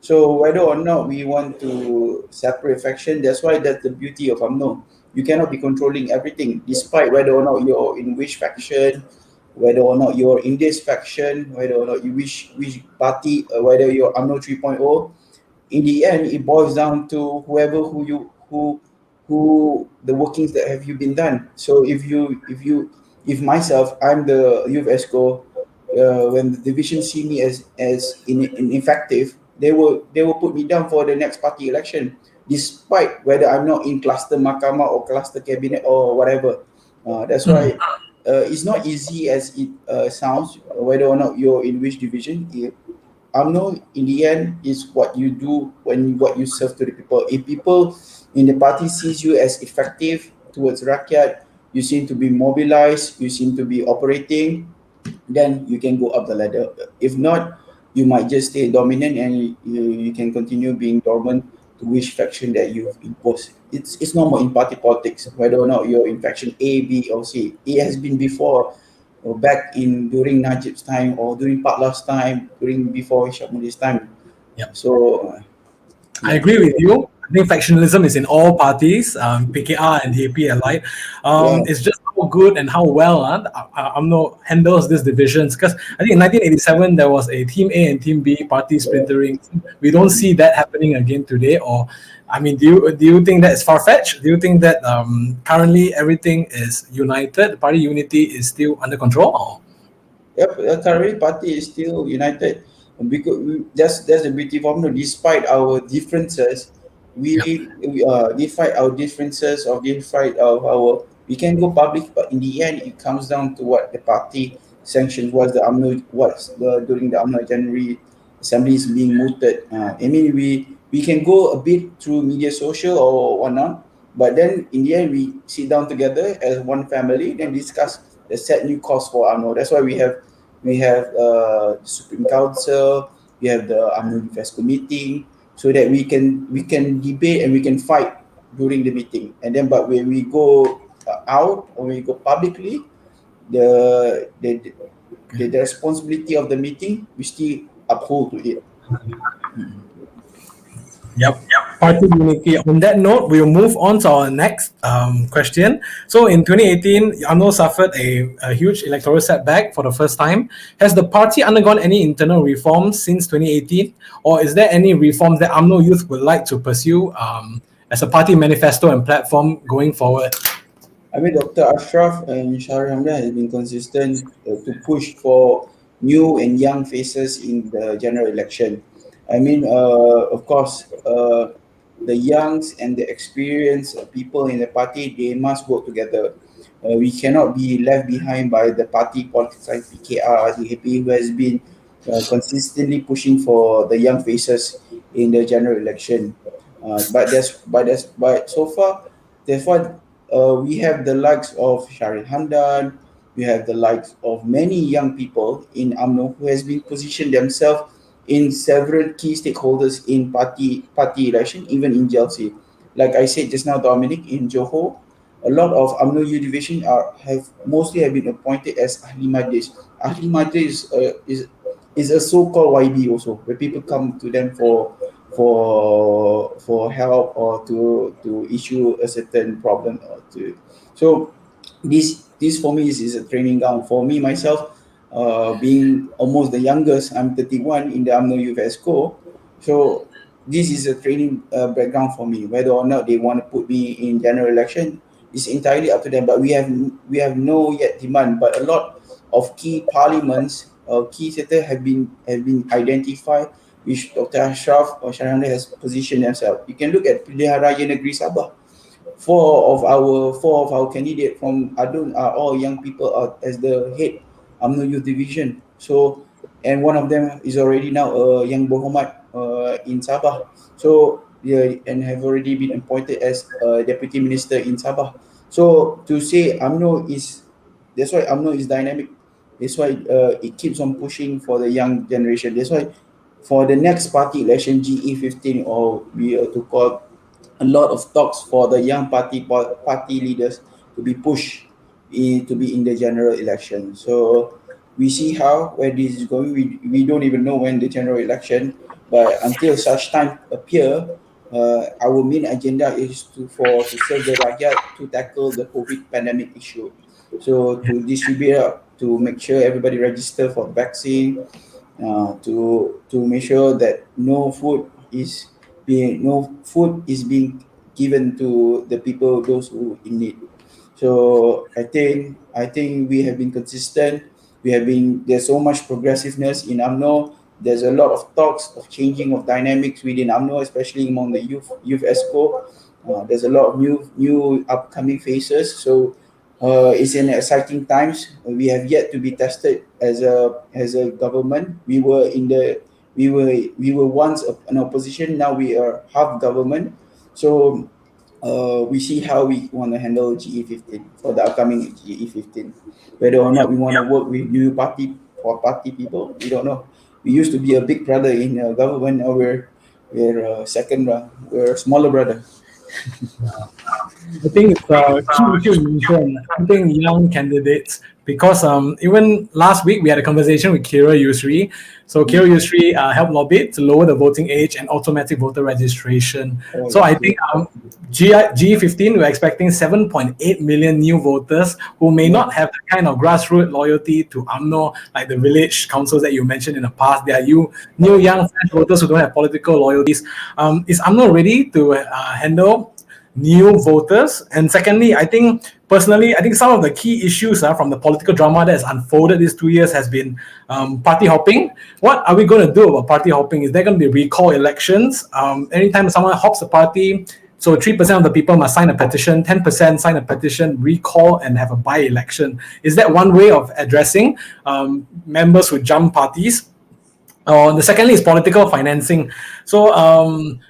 So whether or not we want to separate faction, that's why that's the beauty of UMNO. You cannot be controlling everything, despite whether or not you're in which faction, whether or not you're in this faction, whether or not you which party, whether you're UMNO 3.0. In the end, it boils down to whoever who the workings that have you been done. So if myself, I'm the youth ESCO, when the division see me as ineffective, they will put me down for the next party election, despite whether I'm not in cluster mahkamah or cluster cabinet or whatever. That's why it's not easy as it sounds, whether or not you're in which division. UMNO in the end is what you do when what you serve to the people. If people in the party sees you as effective towards rakyat, you seem to be mobilized, you seem to be operating, then you can go up the ladder. If not, you might just stay dominant and you can continue being dormant to which faction that you've imposed. It's normal in party politics, whether or not you're in faction A, B, or C. It has been before, or back in during Najib's time or during Patla's time, during before Syamud's time. Yep. So I yeah. agree with you. I think factionalism is in all parties, PKR and DAP alike. Yeah. It's just how good and how well UMNO handles these divisions. Because I think in 1987 there was a Team A and Team B party splintering. We don't see that happening again today. Or, I mean, do you think that is far fetched? Do you think that currently everything is united? Party unity is still under control? Or? Yep, the current party is still united because that's the beauty of UMNO. Despite our differences, Yep. despite our differences of despite of our we can go public, but in the end, it comes down to what the party sanctions was the UMNO what's the during the UMNO January assembly is being mooted. I mean, we can go a bit through media social or whatnot, but then in the end, we sit down together as one family, then discuss the set new course for UMNO. That's why we have the Supreme Council, we have the UMNO Youth Exco meeting, so that we can debate and we can fight during the meeting. And then, but when we go out or we go publicly, the the, the responsibility of the meeting we still uphold to it. Yep. Party unity. On that note, we'll move on to our next question. So in 2018, UMNO suffered a huge electoral setback for the first time. Has the party undergone any internal reforms since 2018? Or is there any reforms that UMNO Youth would like to pursue as a party manifesto and platform going forward? I mean, Dr. Ashraf and Shahri Hamdan has been consistent to push for new and young faces in the general election. I mean, of course, the youngs and the experienced people in the party, they must work together. We cannot be left behind by the party politics like PKR, DAP, who has been consistently pushing for the young faces in the general election. But so far, therefore, we have the likes of Shahri Hamdan, We have the likes of many young people in UMNO who has been positioned themselves in several key stakeholders in party election, even in GLC. Like I said just now, Dominic, in Johor, a lot of UMNO U division have been appointed as ahli majlis. Ahli majlis is a so-called YB also, where people come to them for help or to issue a certain problem or to. So this for me is a training ground for me myself. Being almost the youngest, I'm 31 in the UMNO Youth Exco. So this is a training background for me. Whether or not they want to put me in general election is entirely up to them. But we have no yet demand. But a lot of key parliaments, key sectors have been identified, which Dr. Ashraf or Sharanda has positioned themselves. You can look at Pilihan Raya Negeri Sabah. Four of our candidate from Adun are all young people as the head UMNO Youth Division. So, and one of them is already now Young Berhormat in Sabah. So yeah, and have already been appointed as deputy minister in Sabah. So to say that's why UMNO is dynamic. That's why it keeps on pushing for the young generation. That's why for the next party election, GE15, or we are to call a lot of talks for the young party leaders to be pushed to be in the general election. So we see where this is going. We don't even know when the general election, but until such time appear, our main agenda is to serve the rakyat, to tackle the COVID pandemic issue. So to distribute to make sure everybody register for vaccine, to make sure that no food is being given to the people, those who in need. So I think we have been consistent. There's so much progressiveness in UMNO. There's a lot of talks of changing of dynamics within UMNO, especially among the youth ESCO. There's a lot of new upcoming faces. So it's an exciting times. We have yet to be tested as a government. We were once an opposition. Now we are half government. So we see how we want to handle GE15 for the upcoming GE15. Whether or not we want to work with new party people, we don't know. We used to be a big brother in government. Now we're a smaller brother. I think it's a key issue you mentioned. I think young candidates, because even last week we had a conversation with Kira Yusri. So Kira Yusri helped lobby to lower the voting age and automatic voter registration. So I think G15, we're expecting 7.8 million new voters who may not have the kind of grassroots loyalty to UMNO, like the village councils that you mentioned in the past. There are new young fresh voters who don't have political loyalties. Is UMNO ready to handle new voters? And secondly, I think some of the key issues from the political drama that has unfolded these 2 years has been party hopping. What are we going to do about party hopping? Is there going to be recall elections? Anytime someone hops a party, so 3% of the people must sign a petition, 10% sign a petition, recall, and have a by-election. Is that one way of addressing members who jump parties? The secondly is political financing. So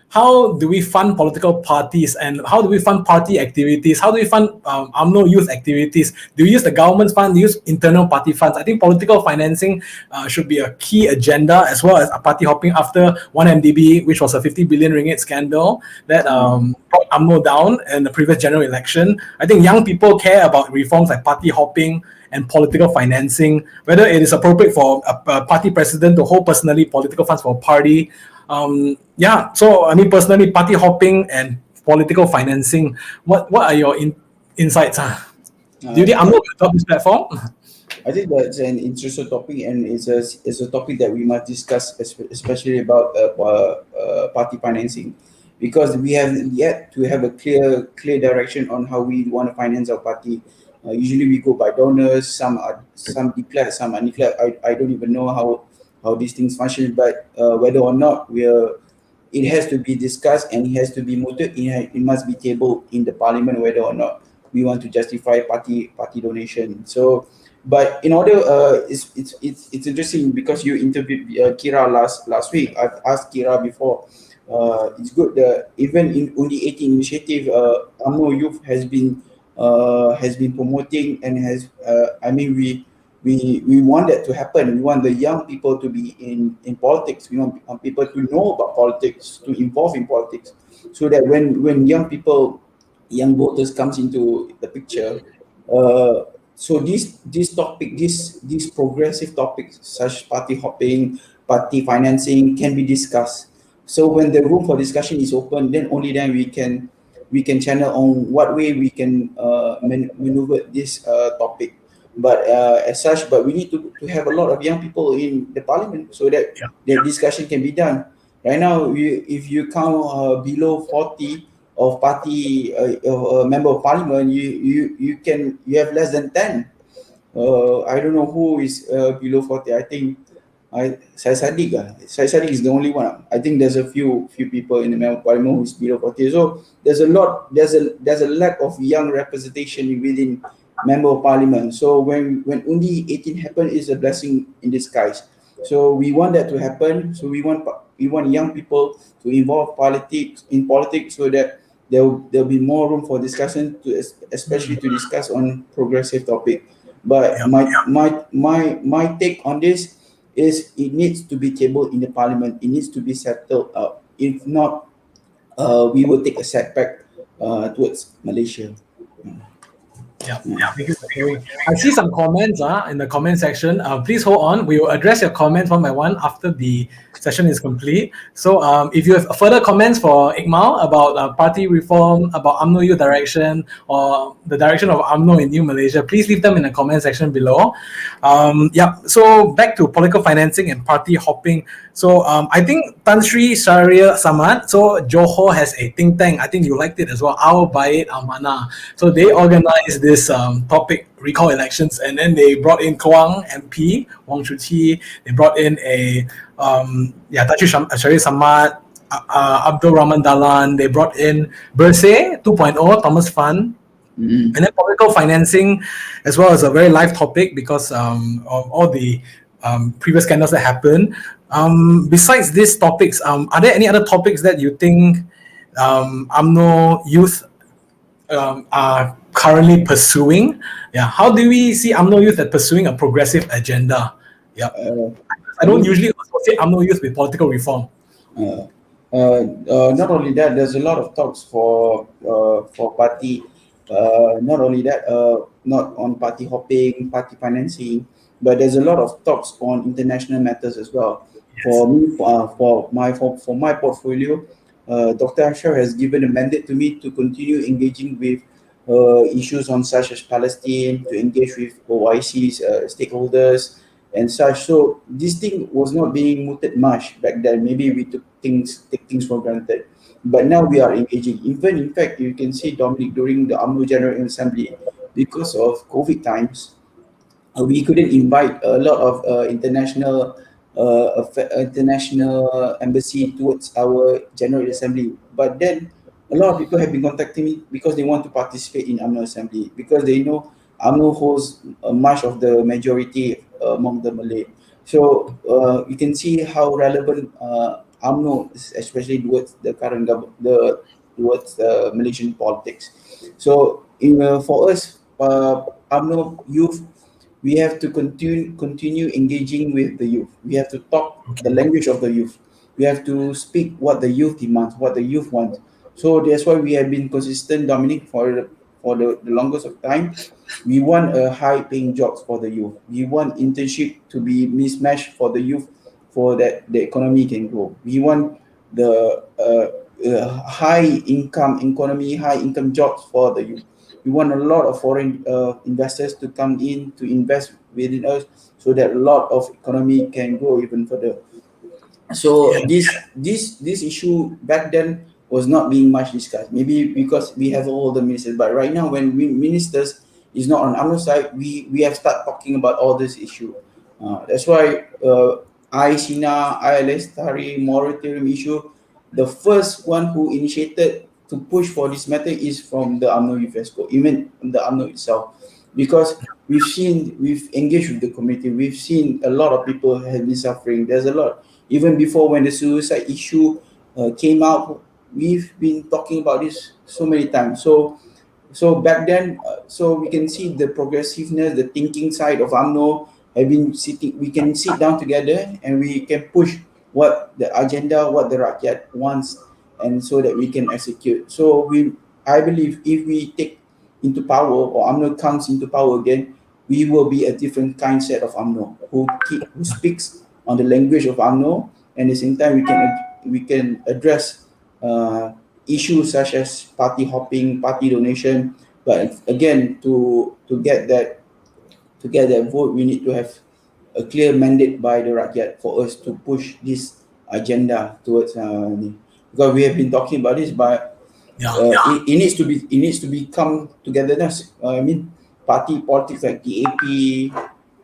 how do we fund political parties, and how do we fund party activities? How do we fund UMNO youth activities? Do we use the government's fund? Do we use internal party funds? I think political financing should be a key agenda, as well as party hopping after 1MDB, which was a 50 billion ringgit scandal that brought UMNO down in the previous general election. I think young people care about reforms like party hopping and political financing, whether it is appropriate for a party president to hold personally political funds for a party. So I mean, personally, party hopping and political financing, what are your insights? Do you think I'm not going to talk this platform? I think that's an interesting topic, and it's a topic that we must discuss, especially about party financing, because we have yet to have a clear direction on how we want to finance our party. Usually we go by donors. Some declared, some undeclared. I don't even know how these things function, but whether or not it has to be discussed, and it has to be mooted. It must be tabled in the parliament whether or not we want to justify party donation. So, but in order, it's interesting because you interviewed Kira last week. I've asked Kira before. It's good that even in Undi 18 initiative, UMNO Youth has been has been promoting and has we want that to happen. We want the young people to be in politics. We want people to know about politics, to involve in politics, so that when young voters comes into the picture, so this topic, these progressive topics such party hopping, party financing can be discussed. So when the room for discussion is open, then only then we can channel on what way we can maneuver this topic. But as such, but we need to have a lot of young people in the parliament so that the discussion can be done. Right now, if you count below 40 of party member of parliament, you have less than 10. I don't know who is below 40. I think Syed Sadiq. Syed Sadiq is the only one. I think there's a few people in the member of parliament who is below 40. So there's a lack of young representation within member of parliament. So when only 18 happen is a blessing in disguise. So we want that to happen. So we want young people to involve politics so that there'll be more room for discussion especially to discuss on progressive topic. But my take on this is it needs to be tabled in the parliament. It needs to be settled out. If not, we will take a setback towards Malaysia. Thank you for sharing. I see some comments in the comment section. Please hold on. We will address your comments one by one after the session is complete. So if you have further comments for Ikmal about party reform, about UMNO Youth direction, or the direction of UMNO in New Malaysia, please leave them in the comment section below. So back to political financing and party hopping. So I think Tan Sri Syariah Samad, so Johor has a think tank. I think you liked it as well. Our Bait Amanah. So they organized this topic, recall elections, and then they brought in Kuang MP, Wang Shuqi. They brought in Tan Sri Syariah Samad, Abdul Rahman Dalan. They brought in Bersih 2.0, Thomas Fan. And then political financing as well as a very live topic because of all the previous scandals that happened. Besides these topics, are there any other topics that you think UMNO youth are currently pursuing? How do we see UMNO youth as pursuing a progressive agenda? I don't usually associate UMNO youth with political reform. Not only that, there's a lot of talks for party. Not only that, not on party hopping, party financing, but there's a lot of talks on international matters as well. For me, for my portfolio, Dr. Ashar has given a mandate to me to continue engaging with issues on such as Palestine, to engage with OIC's stakeholders and such. So this thing was not being mooted much back then. Maybe we take things for granted. But now we are engaging. Even in fact, you can see Dominic during the UMNO General Assembly, because of COVID times, we couldn't invite a lot of international embassy towards our General Assembly. But then a lot of people have been contacting me because they want to participate in UMNO Assembly because they know UMNO holds much of the majority among the Malay. So you can see how relevant UMNO is, especially towards the current towards Malaysian politics. So for us, UMNO youth, we have to continue engaging with the youth. We have to talk the language of the youth. We have to speak what the youth demands, what the youth want. So that's why we have been consistent, Dominic, for the longest of time. We want a high-paying jobs for the youth. We want internship to be mismatched for the youth, for that the economy can grow. We want the high income jobs for the youth. We want a lot of foreign investors to come in to invest within us so that a lot of economy can grow even further. So this issue back then was not being much discussed. Maybe because we have all the ministers, but right now when ministers is not on our side, we have start talking about all this issue. That's why Sina, Lestari, moratorium issue, the first one who initiated to push for this matter is from the UMNO Youth Exco, even the UMNO itself, because we've engaged with the community. We've seen a lot of people have been suffering. There's a lot. Even before when the suicide issue came out, we've been talking about this so many times. So so back then, so we can see the progressiveness, the thinking side of UMNO have been sitting. We can sit down together and we can push what the agenda, what the rakyat wants, and so that we can execute. So I believe if we take into power or UMNO comes into power again, we will be a different kind set of UMNO who speaks on the language of UMNO, and at the same time we can address issues such as party hopping, party donation. But again, to get that vote, we need to have a clear mandate by the rakyat for us to push this agenda towards because we have been talking about this, but it needs to become togetherness. I mean, party politics like DAP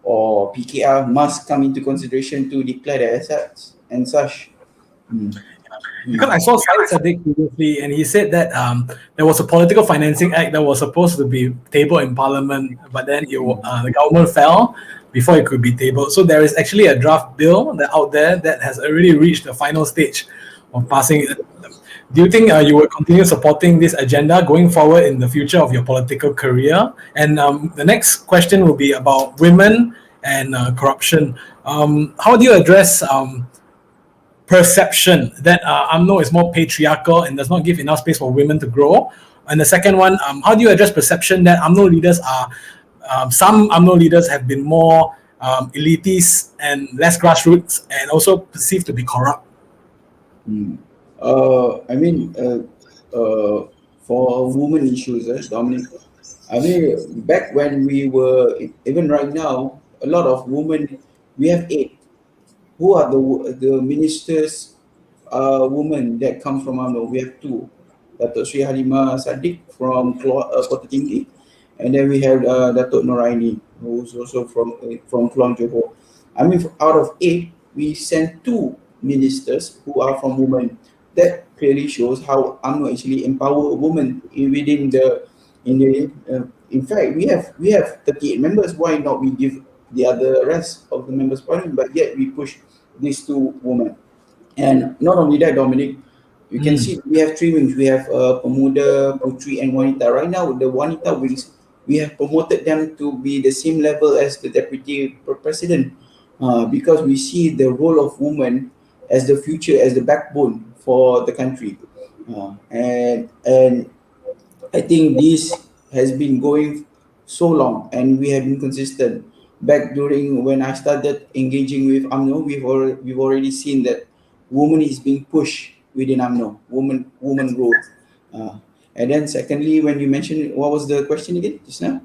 or PKR must come into consideration to declare their assets and such. Because I saw Syed Saddiq previously, and he said that there was a political financing act that was supposed to be tabled in Parliament, but then the government fell before it could be tabled. So there is actually a draft bill out there that has already reached the final stage of passing it. Do you think you will continue supporting this agenda going forward in the future of your political career? And the next question will be about women and corruption. How do you address perception that UMNO is more patriarchal and does not give enough space for women to grow? And the second one, how do you address perception that UMNO leaders are, some UMNO leaders have been more elitist and less grassroots and also perceived to be corrupt? I mean, for women issues, Dominic, I mean, back when we were, even right now, a lot of women, we have 8. Who are the ministers, women that come from UMNO? We have 2. Datuk Sri Halimah Saddiq from Kota Tinggi, and then we have Datuk Noraini, who's also from Keluang Johor. I mean, out of 8, we sent 2 ministers who are from women. That clearly shows how UMNO actually empower women within in fact, we have 38 members. Why not we give the other rest of the members parliament? But yet we push these 2 women. And not only that, Dominic, you can see we have 3 wings. We have Pemuda, Putri, and Wanita. Right now, the Wanita wings, we have promoted them to be the same level as the deputy president, because we see the role of women as the future, as the backbone for the country. And I think this has been going so long, and we have been consistent. Back during when I started engaging with UMNO, we've already seen that women is being pushed within UMNO, woman growth. And then secondly, when you mentioned, what was the question again just now?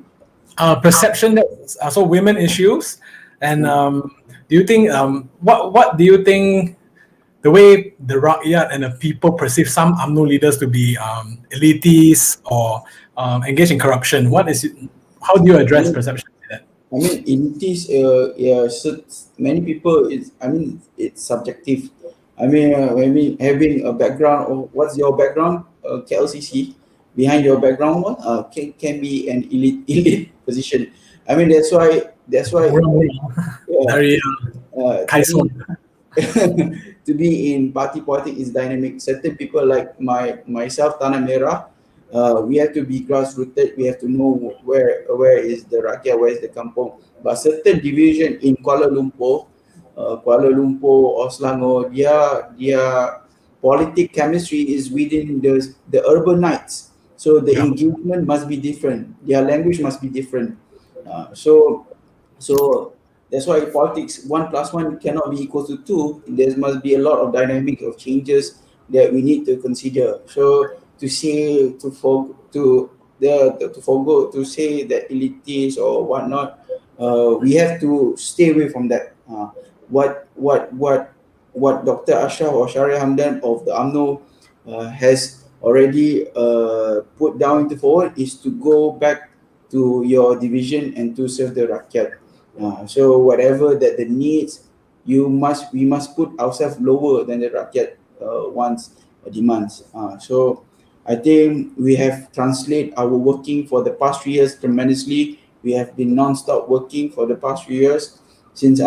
Perception that also women issues, and do you think what do you think the way the rakyat and the people perceive some UMNO leaders to be elitist or engaged in corruption? How do you address perception like that? I mean, in this, so many people, it's subjective. I mean, having a background, or what's your background? KLCC, behind your background, what can be an elite position. I mean, that's why. Very to be in party politics is dynamic. Certain people like myself, Tanah Merah, we have to be grassrooted. We have to know where is the rakyat, where is the kampung. But certain division in Kuala Lumpur or Selangor, their politic chemistry is within the urbanites. So the engagement must be different. Their language must be different. So that's why politics 1 + 1 cannot be equal to 2. There must be a lot of dynamic of changes that we need to consider. So to forgo to say that elitist or whatnot, we have to stay away from that. What Dr. Ashraf or Sharia Hamdan of the UMNO has already put down into forward is to go back to your division and to serve the rakyat. So whatever that the needs, we must put ourselves lower than the rakyat wants or demands. So I think we have translated our working for the past 3 years tremendously. We have been non-stop working for the past few years since the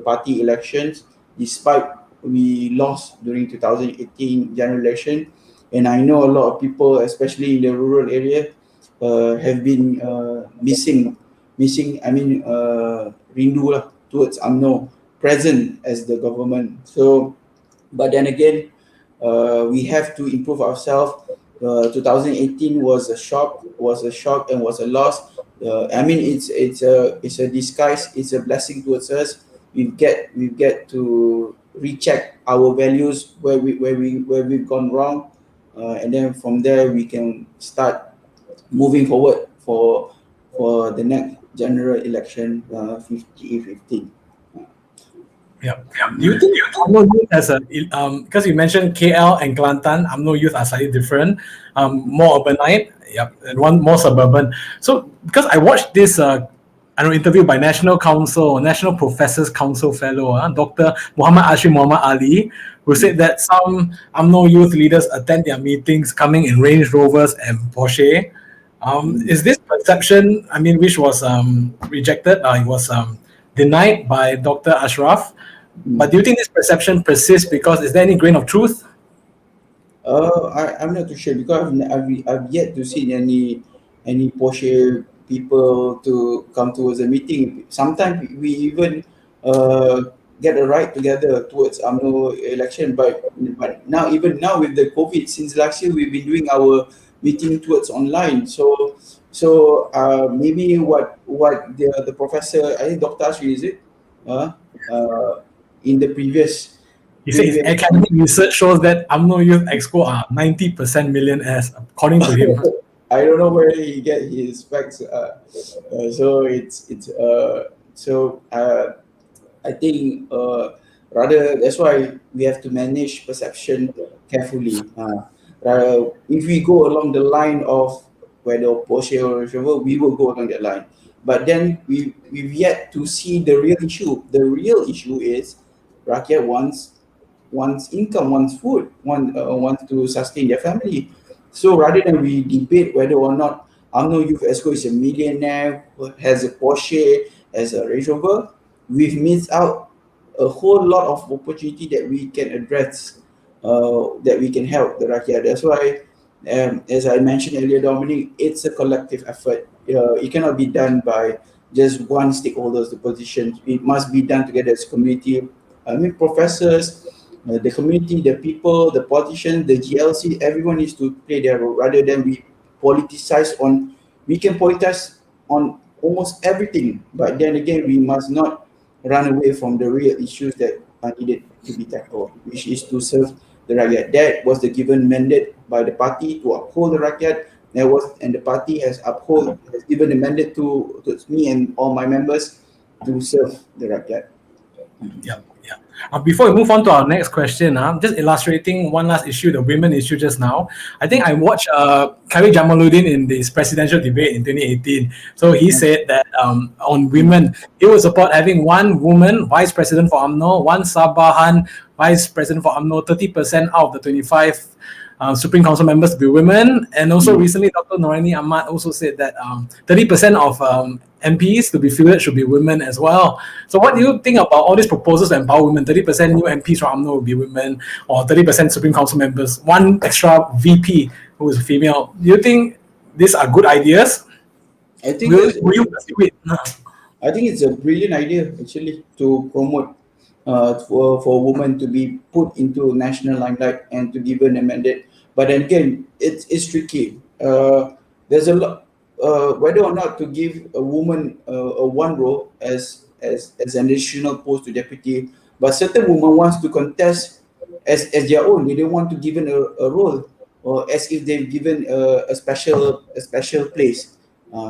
party elections. Despite we lost during 2018 general election, and I know a lot of people, especially in the rural area, have been missing. I mean, rindu lah towards UMNO present as the government. So, but then again, we have to improve ourselves. 2018 was a shock, and was a loss. I mean, it's a disguise. It's a blessing towards us. We get to recheck our values where we've gone wrong, and then from there we can start moving forward for the next general election, 50-15. Yeah. Do you think UMNO Youth as a because you mentioned KL and Kelantan, UMNO Youth are slightly different, more urbanite, and one more suburban. So because I watched this interview by National Professors Council fellow, Dr. Muhammad Ali, who said that some UMNO youth leaders attend their meetings coming in Range Rovers and Porsche. Is this perception, which was rejected, it was denied by Dr. Ashraf, but do you think this perception persists because is there any grain of truth? I'm not too sure because I've yet to see any Porsche people to come towards a meeting. Sometimes we even get a ride together towards UMNO election, but now with the COVID, since last year we've been doing our meeting towards online. So maybe what the professor, I think Dr. Asri, is it? In the previous. He says academic research shows that UMNO Youth Exco are 90% millionaires, according to him. I don't know where he get his facts. So I think rather that's why we have to manage perception carefully. If we go along the line of whether Porsche or whatever, we will go along that line. But then we've yet to see the real issue. The real issue is rakyat wants income, wants food, wants to sustain their family. So rather than we debate whether or not UMNO Youth Exco is a millionaire, has a Porsche, has a Range Rover, we've missed out a whole lot of opportunity that we can address, that we can help the rakyat. That's why, as I mentioned earlier, Dominique, it's a collective effort. It cannot be done by just one stakeholder's position. It must be done together as a community. Professors, the community, the people, the politicians, the GLC, everyone needs to play their role rather than we can politicize on almost everything, but then again, we must not run away from the real issues that are needed to be tackled, which is to serve the rakyat. That was the given mandate by the party to uphold the rakyat. And the party has given the mandate to me and all my members to serve the rakyat. Yeah. Before we move on to our next question, just illustrating one last issue, the women issue just now. I think I watched Khairi Jamaluddin in this presidential debate in 2018. So he said that on women, he would support having one woman vice president for UMNO, one Sabahan vice president for UMNO, 30% out of the 25 Supreme Council members to be women. And also recently, Dr. Noraini Ahmad also said that 30% of MPs to be fielded should be women as well. So what do you think about all these proposals to empower women? 30% new MPs from UMNO will be women, or 30% Supreme Council members, one extra VP who is female. Do you think these are good ideas? I think will you pursue it? I think it's a brilliant idea actually to promote for women to be put into national limelight and to given a mandate. But then again, it's tricky. There's a lot whether or not to give a woman a one role as an additional post to deputy, but certain women wants to contest as their own. They don't want to given a role or as if they've given a special place.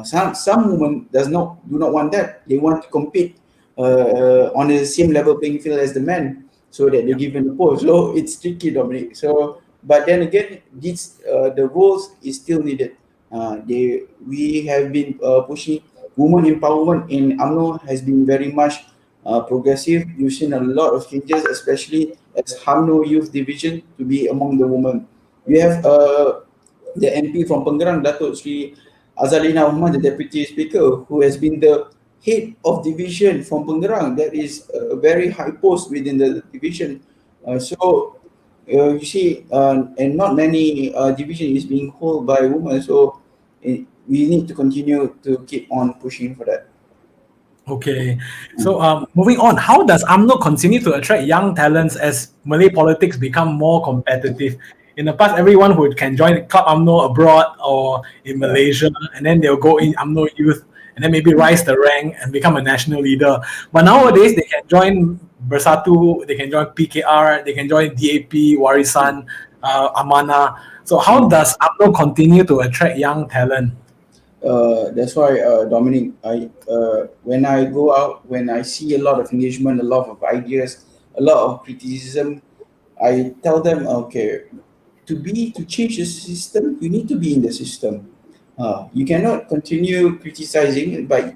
Some women do not want that. They want to compete on the same level playing field as the men, so that they're given a post. So it's tricky, Dominic. So, but then again, the roles is still needed. We have been pushing women empowerment in UMNO has been very much progressive. You've seen a lot of changes, especially as UMNO Youth Division to be among the women. We have the MP from Pengerang, Datuk Sri Azalina Umar, the Deputy Speaker, who has been the head of division from Pengerang. That is a very high post within the division. So you see, and not many division is being held by women. So we need to continue to keep on pushing for that. Okay, so moving on, how does UMNO continue to attract young talents as Malay politics become more competitive? In the past, everyone who can join Club UMNO abroad or in Yeah. Malaysia, and then they'll go in UMNO Youth, and then maybe rise the rank and become a national leader. But nowadays, they can join Bersatu, they can join PKR, they can join DAP, Warisan, Amanah. So how does UMNO continue to attract young talent? That's why, Dominic, when I go out, when I see a lot of engagement, a lot of ideas, a lot of criticism, I tell them, okay, to change the system, you need to be in the system. You cannot continue criticizing, but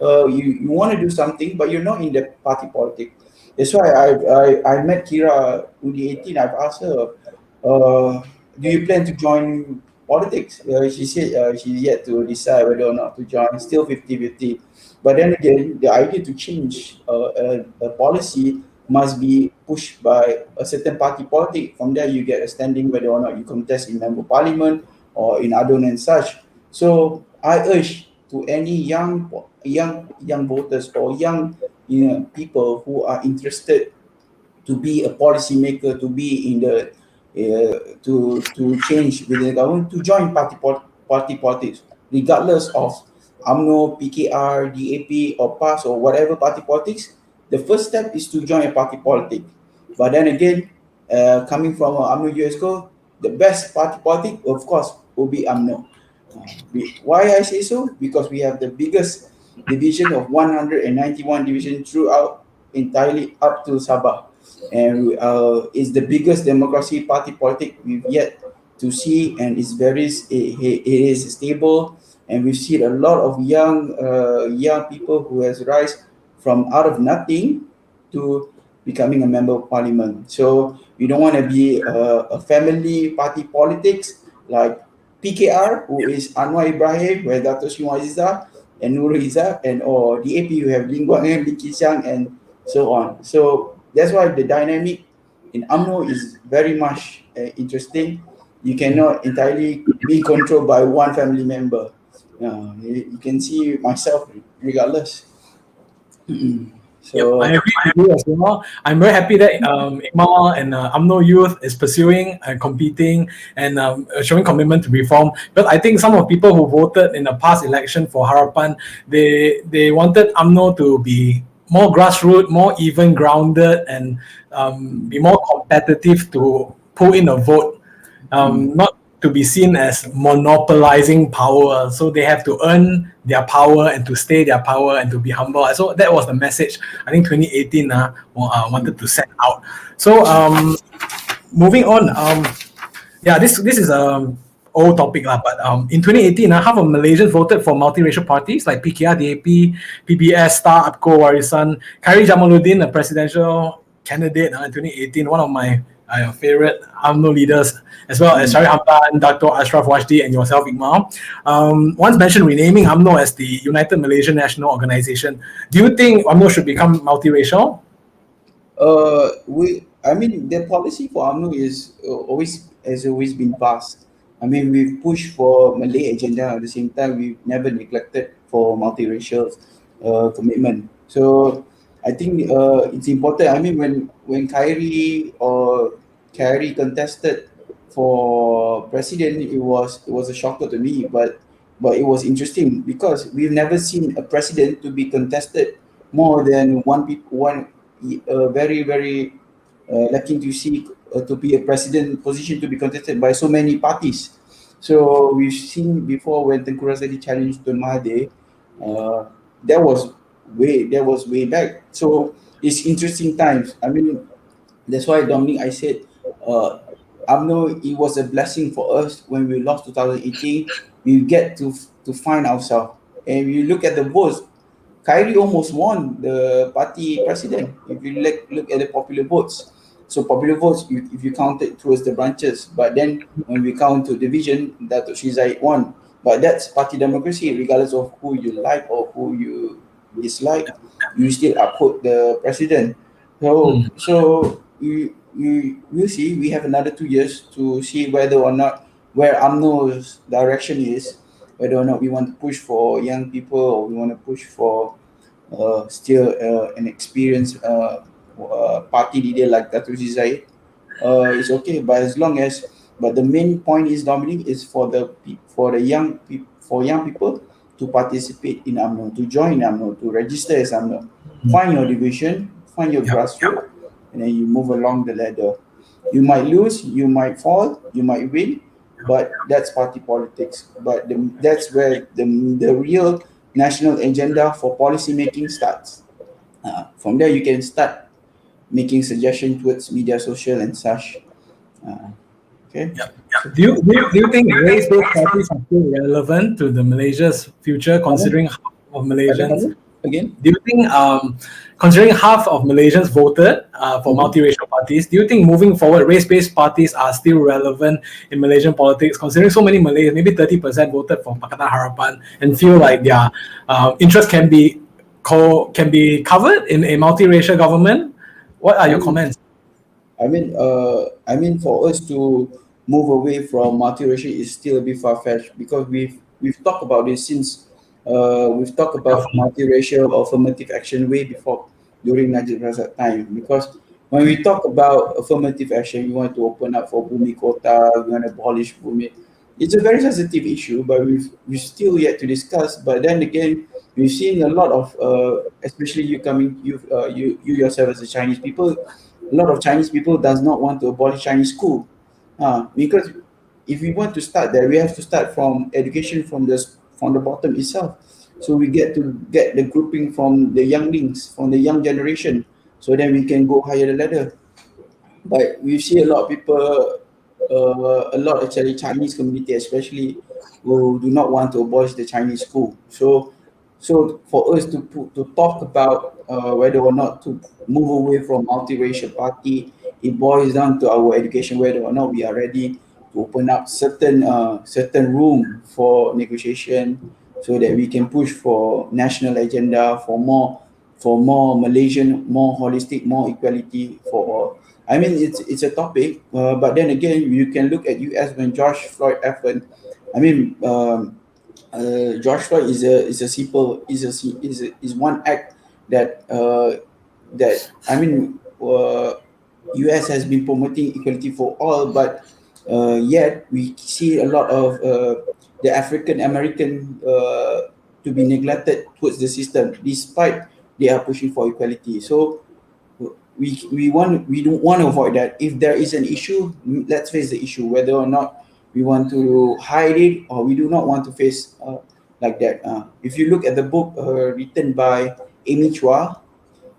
you want to do something, but you're not in the party politics. That's why I met Kira in the 18. I've asked her, do you plan to join politics? She said she's yet to decide whether or not to join, still 50-50. But then again, the idea to change a policy must be pushed by a certain party politic. From there, you get a standing whether or not you contest in member parliament or in adon and such. So I urge to any young voters or young people who are interested to be a policymaker, to be in the to change within the government, to join party politics, regardless of UMNO, PKR, DAP, or PAS, or whatever party politics. The first step is to join a party politic. But then again, coming from UMNO Youth Exco, the best party politic, of course, will be UMNO. Why I say so? Because we have the biggest division of 191 division throughout entirely up to Sabah, and it's the biggest democracy party politic we've yet to see, and it is stable, and we've seen a lot of young people who has rise from out of nothing to becoming a member of parliament. So we don't want to be a family party politics like PKR, who is Anwar Ibrahim, where Dato Sri Aziza and Nurul Izzat, and or DAP, you have Ling Guang and Lee Kishan, and so on. So that's why the dynamic in UMNO is very much interesting. You cannot entirely be controlled by one family member. You can see myself regardless. Yep, So I agree with you as well. I'm very happy that Ikmal and UMNO Youth is pursuing and competing and showing commitment to reform. But I think some of people who voted in the past election for Harapan, they wanted UMNO to be more grassroots, more even grounded, and be more competitive to pull in a vote. Not to be seen as monopolizing power. So they have to earn their power and to stay their power and to be humble. So that was the message I think 2018 wanted to set out. So moving on, yeah, this is a old topic lah, but in 2018, half of Malaysians voted for multiracial parties like PKR, DAP, PBS, Star, APCO, Warisan. Khairi Jamaluddin, a presidential candidate in 2018, one of my favorite UMNO leaders, as well as Syarif Hamdan, Dr. Ashraf Wajdi, and yourself, Ikmal. Once mentioned renaming UMNO as the United Malaysian National Organization. Do you think UMNO should become multiracial? I mean, the policy for UMNO is has always been passed. I mean, we've pushed for Malay agenda at the same time. We've never neglected for multiracial commitment. So I think it's important. I mean, when Khairi contested for president, it was a shocker to me, but it was interesting because we've never seen a president to be contested more than one very very lacking to see to be a president position to be contested by so many parties. So we've seen before when Tengku Razali challenged Tun Mahathir, uh, that was way back. So it's interesting times. I mean, that's why, Dominic, I said, uh, UMNO, it was a blessing for us when we lost 2018. We get to find ourselves. And you look at the votes, Kyrie almost won the party president. If you look at the popular votes, so popular votes, if you count it towards the branches, but then when we count to division, Dato Sri Zahid won. But that's party democracy, regardless of who you like or who you dislike, you still uphold the president. So we'll see. We have another 2 years to see whether or not where UMNO's direction is, whether or not we want to push for young people or we want to push for still an experienced party leader like Datuk Zaid. It's okay, but as long as, but the main point is, Dominic, is for the young people to participate in UMNO, to join UMNO, to register as UMNO, find your division, find your grassroots, and then you move along the ladder. You might lose, you might fall, you might win, but that's party politics. But that's where the real national agenda for policy making starts. From there, you can start making suggestions towards media, social, and such. Okay. Yeah. Do you think race-based parties are still relevant to the Malaysia's future, considering half of Malaysians? Again? Do you think, considering half of Malaysians voted for multiracial parties, do you think moving forward, race-based parties are still relevant in Malaysian politics, considering so many Malays, maybe 30% voted for Pakatan Harapan, and feel like their interest can be covered in a multiracial government? What are your comments? I mean, for us to move away from multiracial is still a bit far-fetched, because we've talked about this since we've talked about multiracial or affirmative action way before, during Najib Razak time. Because when we talk about affirmative action, we want to open up for Bumi Kota, we want to abolish Bumi. It's a very sensitive issue, but we've still yet to discuss. But then again, we've seen a lot of, especially you yourself as a Chinese people, a lot of Chinese people does not want to abolish Chinese school, because if we want to start there, we have to start from education from the bottom itself. So we get to get the grouping from the younglings, from the young generation, so then we can go higher the ladder. But we see a lot of people, a lot of Chinese community especially, who do not want to abolish the Chinese school. So for us to talk about whether or not to move away from multiracial party, it boils down to our education, whether or not we are ready to open up certain room for negotiation, so that we can push for national agenda, for more Malaysian, more holistic, more equality for all. I mean, it's a topic, but then again, you can look at US when George Floyd happened. I mean, George Floyd is one act that US has been promoting equality for all, but yet we see a lot of the African American to be neglected towards the system, despite they are pushing for equality. So we don't want to avoid that. If there is an issue, let's face the issue, whether or not we want to hide it or we do not want to face like that. If you look at the book written by Amy Chua,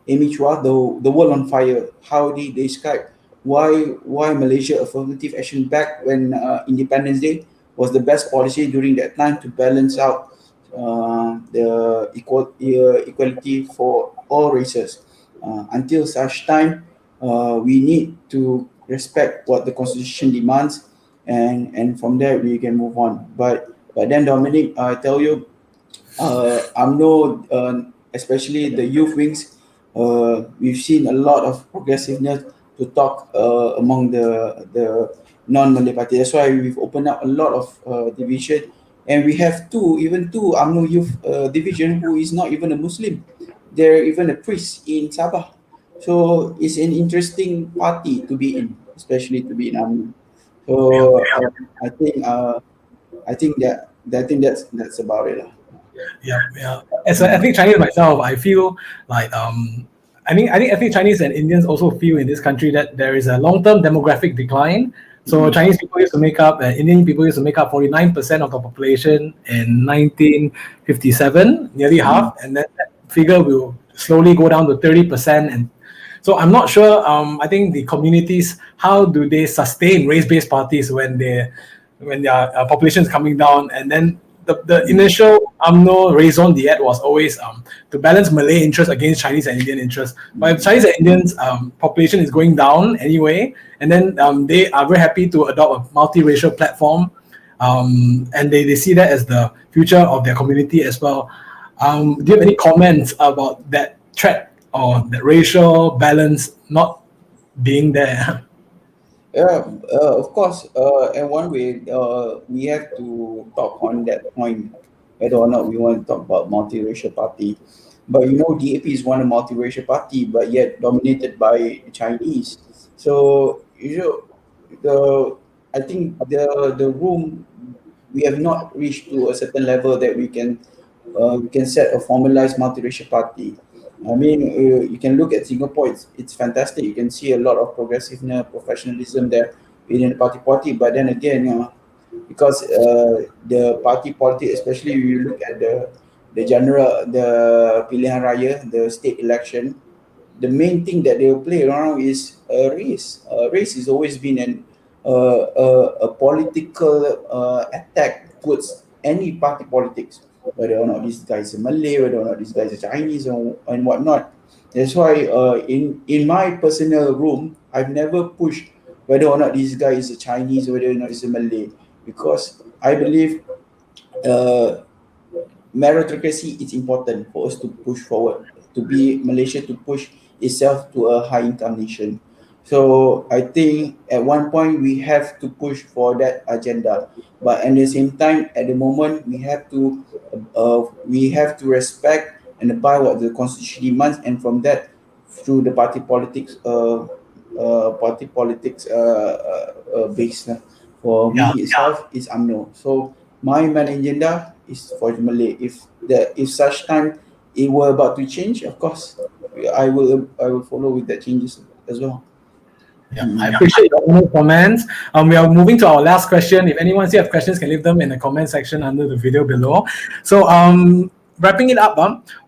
the World on Fire, how they describe why Malaysia affirmative action back when Independence Day was the best policy during that time to balance out the equality for all races. Until such time, we need to respect what the Constitution demands, and from there we can move on. But then, Dominic, I tell you, UMNO, especially the youth wings, we've seen a lot of progressiveness to talk among the non-Malay party. That's why we've opened up a lot of division, and we have two UMNO youth division who is not even a Muslim. They're even a priest in Sabah. So it's an interesting party to be in, especially to be in UMNO. So I think that's about it. Yeah. As an ethnic Chinese myself, I feel like I think ethnic Chinese and Indians also feel in this country that there is a long-term demographic decline. So Chinese people used to make up, Indian people used to make up 49% of the population in 1957, nearly half, and then that figure will slowly go down to 30%. And so I'm not sure. I think the communities, how do they sustain race-based parties when their population is coming down? And then the initial UMNO raison d'etre was always to balance Malay interests against Chinese and Indian interests. But if Chinese and Indians population is going down anyway, and then they are very happy to adopt a multiracial platform, and they see that as the future of their community as well. Do you have any comments about that threat or that racial balance not being there. Yeah, of course. And one way, we have to talk on that point, whether or not we want to talk about multiracial party. But DAP is one a multiracial party, but yet dominated by Chinese. So the I think the room, we have not reached to a certain level that we can set a formalized multiracial party. I mean, you can look at Singapore; it's fantastic. You can see a lot of progressiveness, professionalism there within the party. But then again, because the party politics, especially if you look at the pilihan raya, the state election, the main thing that they will play around is race. Race has always been a political attack towards any party politics, whether or not this guy is a Malay, whether or not this guy is a Chinese, and whatnot. That's why in my personal room, I've never pushed whether or not this guy is a Chinese, whether or not he's a Malay, because I believe uh, meritocracy is important for us to push forward, to be Malaysia to push itself to a high income nation. So I think at one point we have to push for that agenda, but at the same time, at the moment we have to respect and abide what the constitution demands, and from that, through the party politics base. For Yeah. me itself is UMNO. So my main agenda is for Malay. If such time it were about to change, of course, I will follow with that changes as well. Yeah, I appreciate your own comments. We are moving to our last question. If anyone still have questions, can leave them in the comment section under the video below. So, wrapping it up,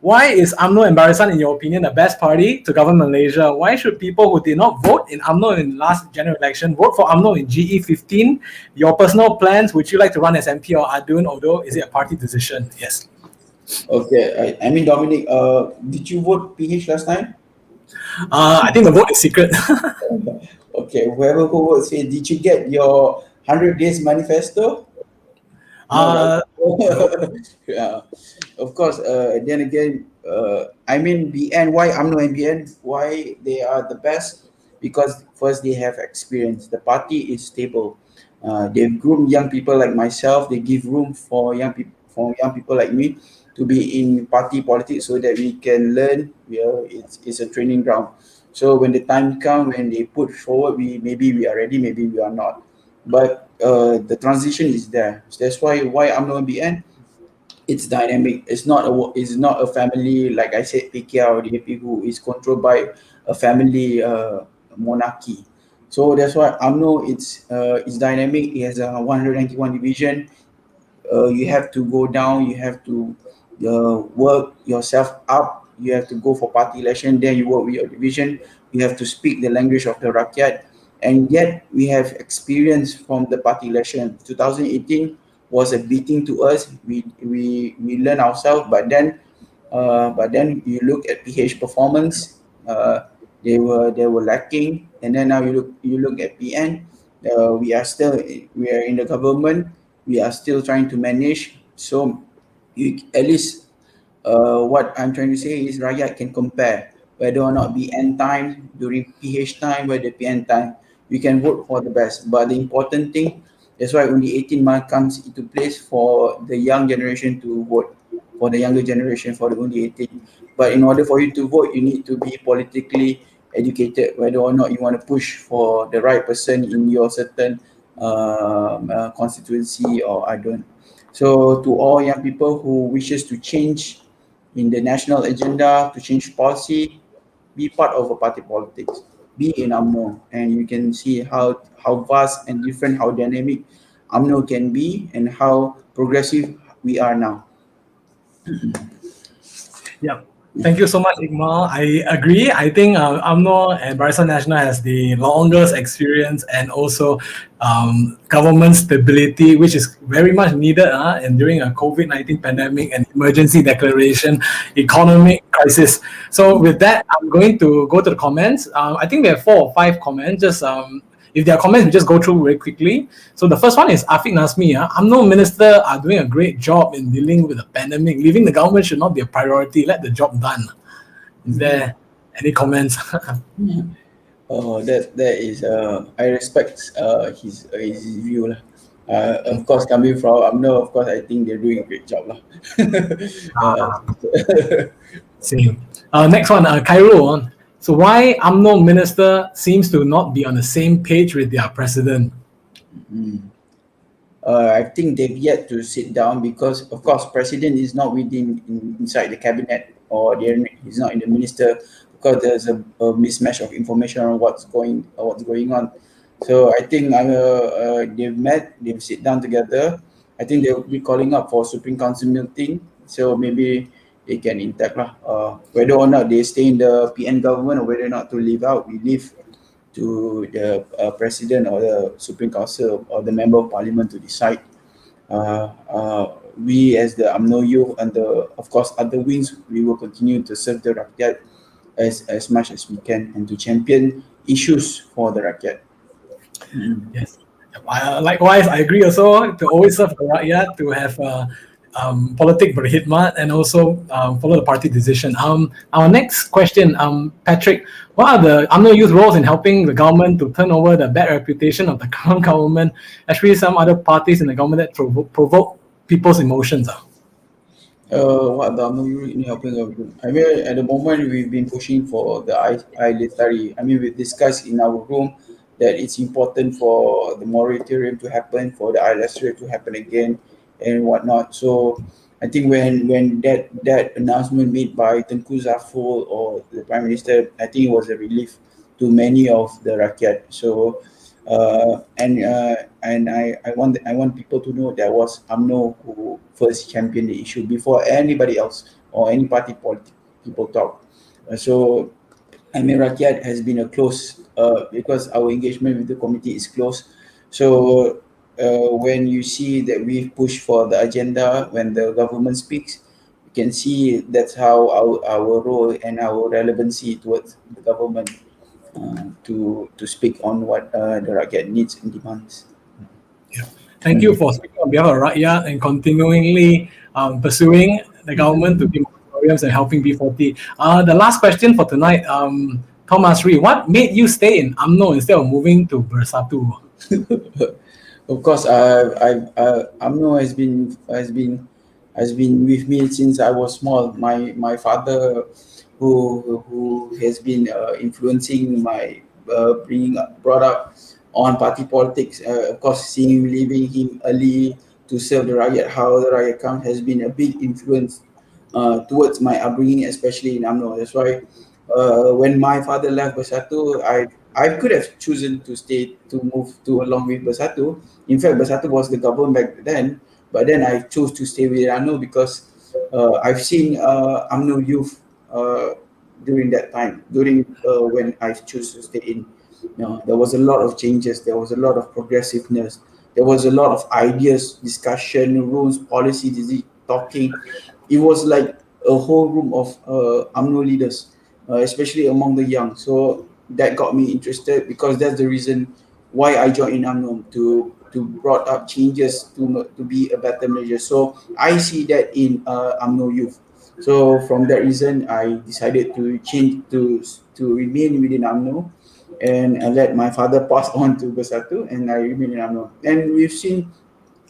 why is UMNO and Barisan, in your opinion, the best party to govern Malaysia? Why should people who did not vote in UMNO in last general election vote for UMNO in GE15? Your personal plans, would you like to run as MP or Adun, although is it a party decision? Yes. Okay, I mean, Dominic, did you vote PH last time? I think the vote is secret. Okay, whoever who votes, say, did you get your 100 days manifesto? No, right? Yeah, of course. Then again, I mean, BN. Why UMNO and BN? Why they are the best? Because first they have experience. The party is stable. They've groomed young people like myself. They give room for young people like me to be in party politics so that we can learn. It's a training ground. So when the time comes, when they put forward, maybe we are ready, maybe we are not. But the transition is there. That's why UMNO and BN, it's dynamic. It's not a family, like I said, PKR or DAP, who is controlled by a family monarchy. So that's why UMNO, it's dynamic. It has a 191 division. You have to go down. You have to work yourself up. You have to go for party election. Then you work with your division. You have to speak the language of the rakyat. And yet we have experience from the party election. 2018 was a beating to us. We learn ourselves, but then you look at PH performance. They were lacking, and then now you look at PN. We are in the government. We are still trying to manage. So at least what I'm trying to say is Rakyat can compare whether or not BN time during PH time, whether PN time, we can vote for the best. But the important thing, that's why only 18 months comes into place for the young generation to vote, for the younger generation, for the only 18. But in order for you to vote, you need to be politically educated, whether or not you want to push for the right person in your certain constituency or I don't. So to all young people who wishes to change in the national agenda, to change policy, be part of a party politics, be in UMNO, and you can see how vast and different, how dynamic UMNO can be, and how progressive we are now. Yeah. Thank you so much, Ikmal. I agree. I think UMNO and Barisan Nasional has the longest experience and also government stability, which is very much needed and during a COVID-19 pandemic and emergency declaration, economic crisis. So with that, I'm going to go to the comments. I think we have 4 or 5 comments. Just if there are comments, we just go through very quickly. So the first one is Afiq Nasmi. UMNO minister are doing a great job in dealing with the pandemic. Leaving the government should not be a priority. Let the job done. Is there any comments? Oh, that is. I respect his view lah. Of course, coming from UMNO, of course, I think they're doing a great job lah. Same. Next one, Cairo. So why UMNO minister seems to not be on the same page with their president? I think they've yet to sit down because, of course, president is not inside the cabinet, or he's not in the minister, because there's a mismatch of information on what's going on. So I think they've sit down together. I think they'll be calling up for Supreme Council meeting. So maybe they can intact lah. Whether or not they stay in the PN government or whether or not to leave out, we leave to the president or the Supreme Council or the member of parliament to decide. We as the UMNO Youth and of course other wings, we will continue to serve the rakyat as much as we can and to champion issues for the rakyat. Yes. Likewise, I agree also to always serve the rakyat, to have politik berkhidmat, and also follow the party decision. Our next question, Patrick, what are the UMNO Youth roles in helping the government to turn over the bad reputation of the current government, especially some other parties in the government that provoke people's emotions? What the UMNO Youth in helping government? I mean, at the moment, we've been pushing for the I-Lestari. I mean, we discussed in our room that it's important for the moratorium to happen, for the I-Lestari to happen again, and whatnot. So I think when that announcement made by Tengku Zafrul or the Prime Minister, I think it was a relief to many of the rakyat. So and I want people to know that was UMNO who first championed the issue before anybody else or any party people talk. So I mean, rakyat has been a close because our engagement with the committee is close. So when you see that we push for the agenda when the government speaks, you can see that's how our role and our relevancy towards the government to speak on what the rakyat needs and demands. Yeah. Thank you for speaking on behalf of rakyat and continually pursuing the government to give moratoriums and helping B40. The last question for tonight, Thomas Ree, what made you stay in UMNO instead of moving to Bersatu? Of course, UMNO has been with me since I was small. My father, who has been influencing my brought up on party politics. Of course, seeing him leaving him early to serve the rakyat, how the rakyat comes, has been a big influence towards my upbringing, especially in UMNO. That's why when my father left Bersatu, I could have chosen to move along with Bersatu. In fact, Bersatu was the government back then, but then I chose to stay with UMNO because I've seen UMNO Youth during that time, when I chose to stay in. There was a lot of changes, there was a lot of progressiveness, there was a lot of ideas, discussion, rules, policy, talking. It was like a whole room of UMNO leaders, especially among the young. So that got me interested because that's the reason why I joined in UMNO, to brought up changes to be a better Malaysia. So I see that in UMNO Youth. So from that reason, I decided to change to remain within UMNO, and I let my father pass on to Bersatu, and I remain in UMNO. And we've seen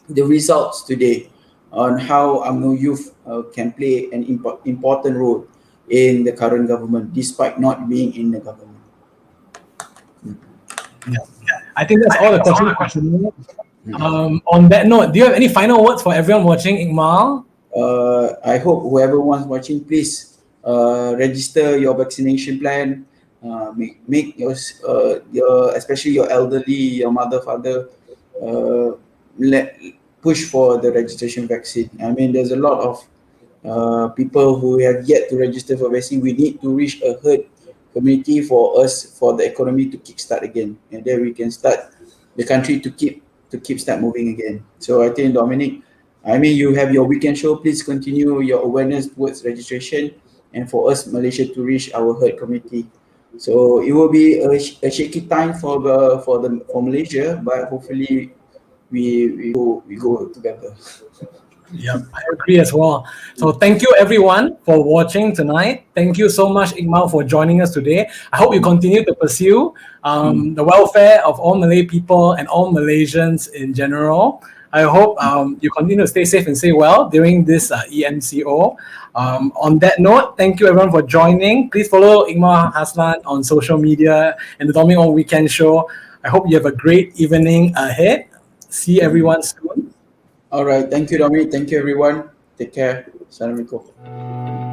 the results today on how UMNO Youth can play an important role in the current government, despite not being in the government. Yeah. I think that's all the questions. On that note, do you have any final words for everyone watching, Ikmal? I hope whoever wants watching, please register your vaccination plan. Make your especially your elderly, your mother, father, push for the registration vaccine. I mean, there's a lot of people who have yet to register for vaccine. We need to reach a herd community for the economy to kickstart again, and then we can start the country to start moving again. So I think, Dominique, I mean, you have your weekend show. Please continue your awareness towards registration, and for us, Malaysia, to reach our herd community. So it will be a shaky time for Malaysia, but hopefully we go together. Yep, I agree as well. So thank you everyone for watching tonight. Thank you so much, Ikmal, for joining us today. I hope you continue to pursue the welfare of all Malay people and all Malaysians in general. I hope you continue to stay safe and stay well during this EMCO. On that note, thank you everyone for joining. Please follow Ikmal Hazlan on social media and the Dominique Wong Weekend Show. I hope you have a great evening ahead. See everyone soon. All right. Thank you, Dominic. Thank you, everyone. Take care. Assalamualaikum.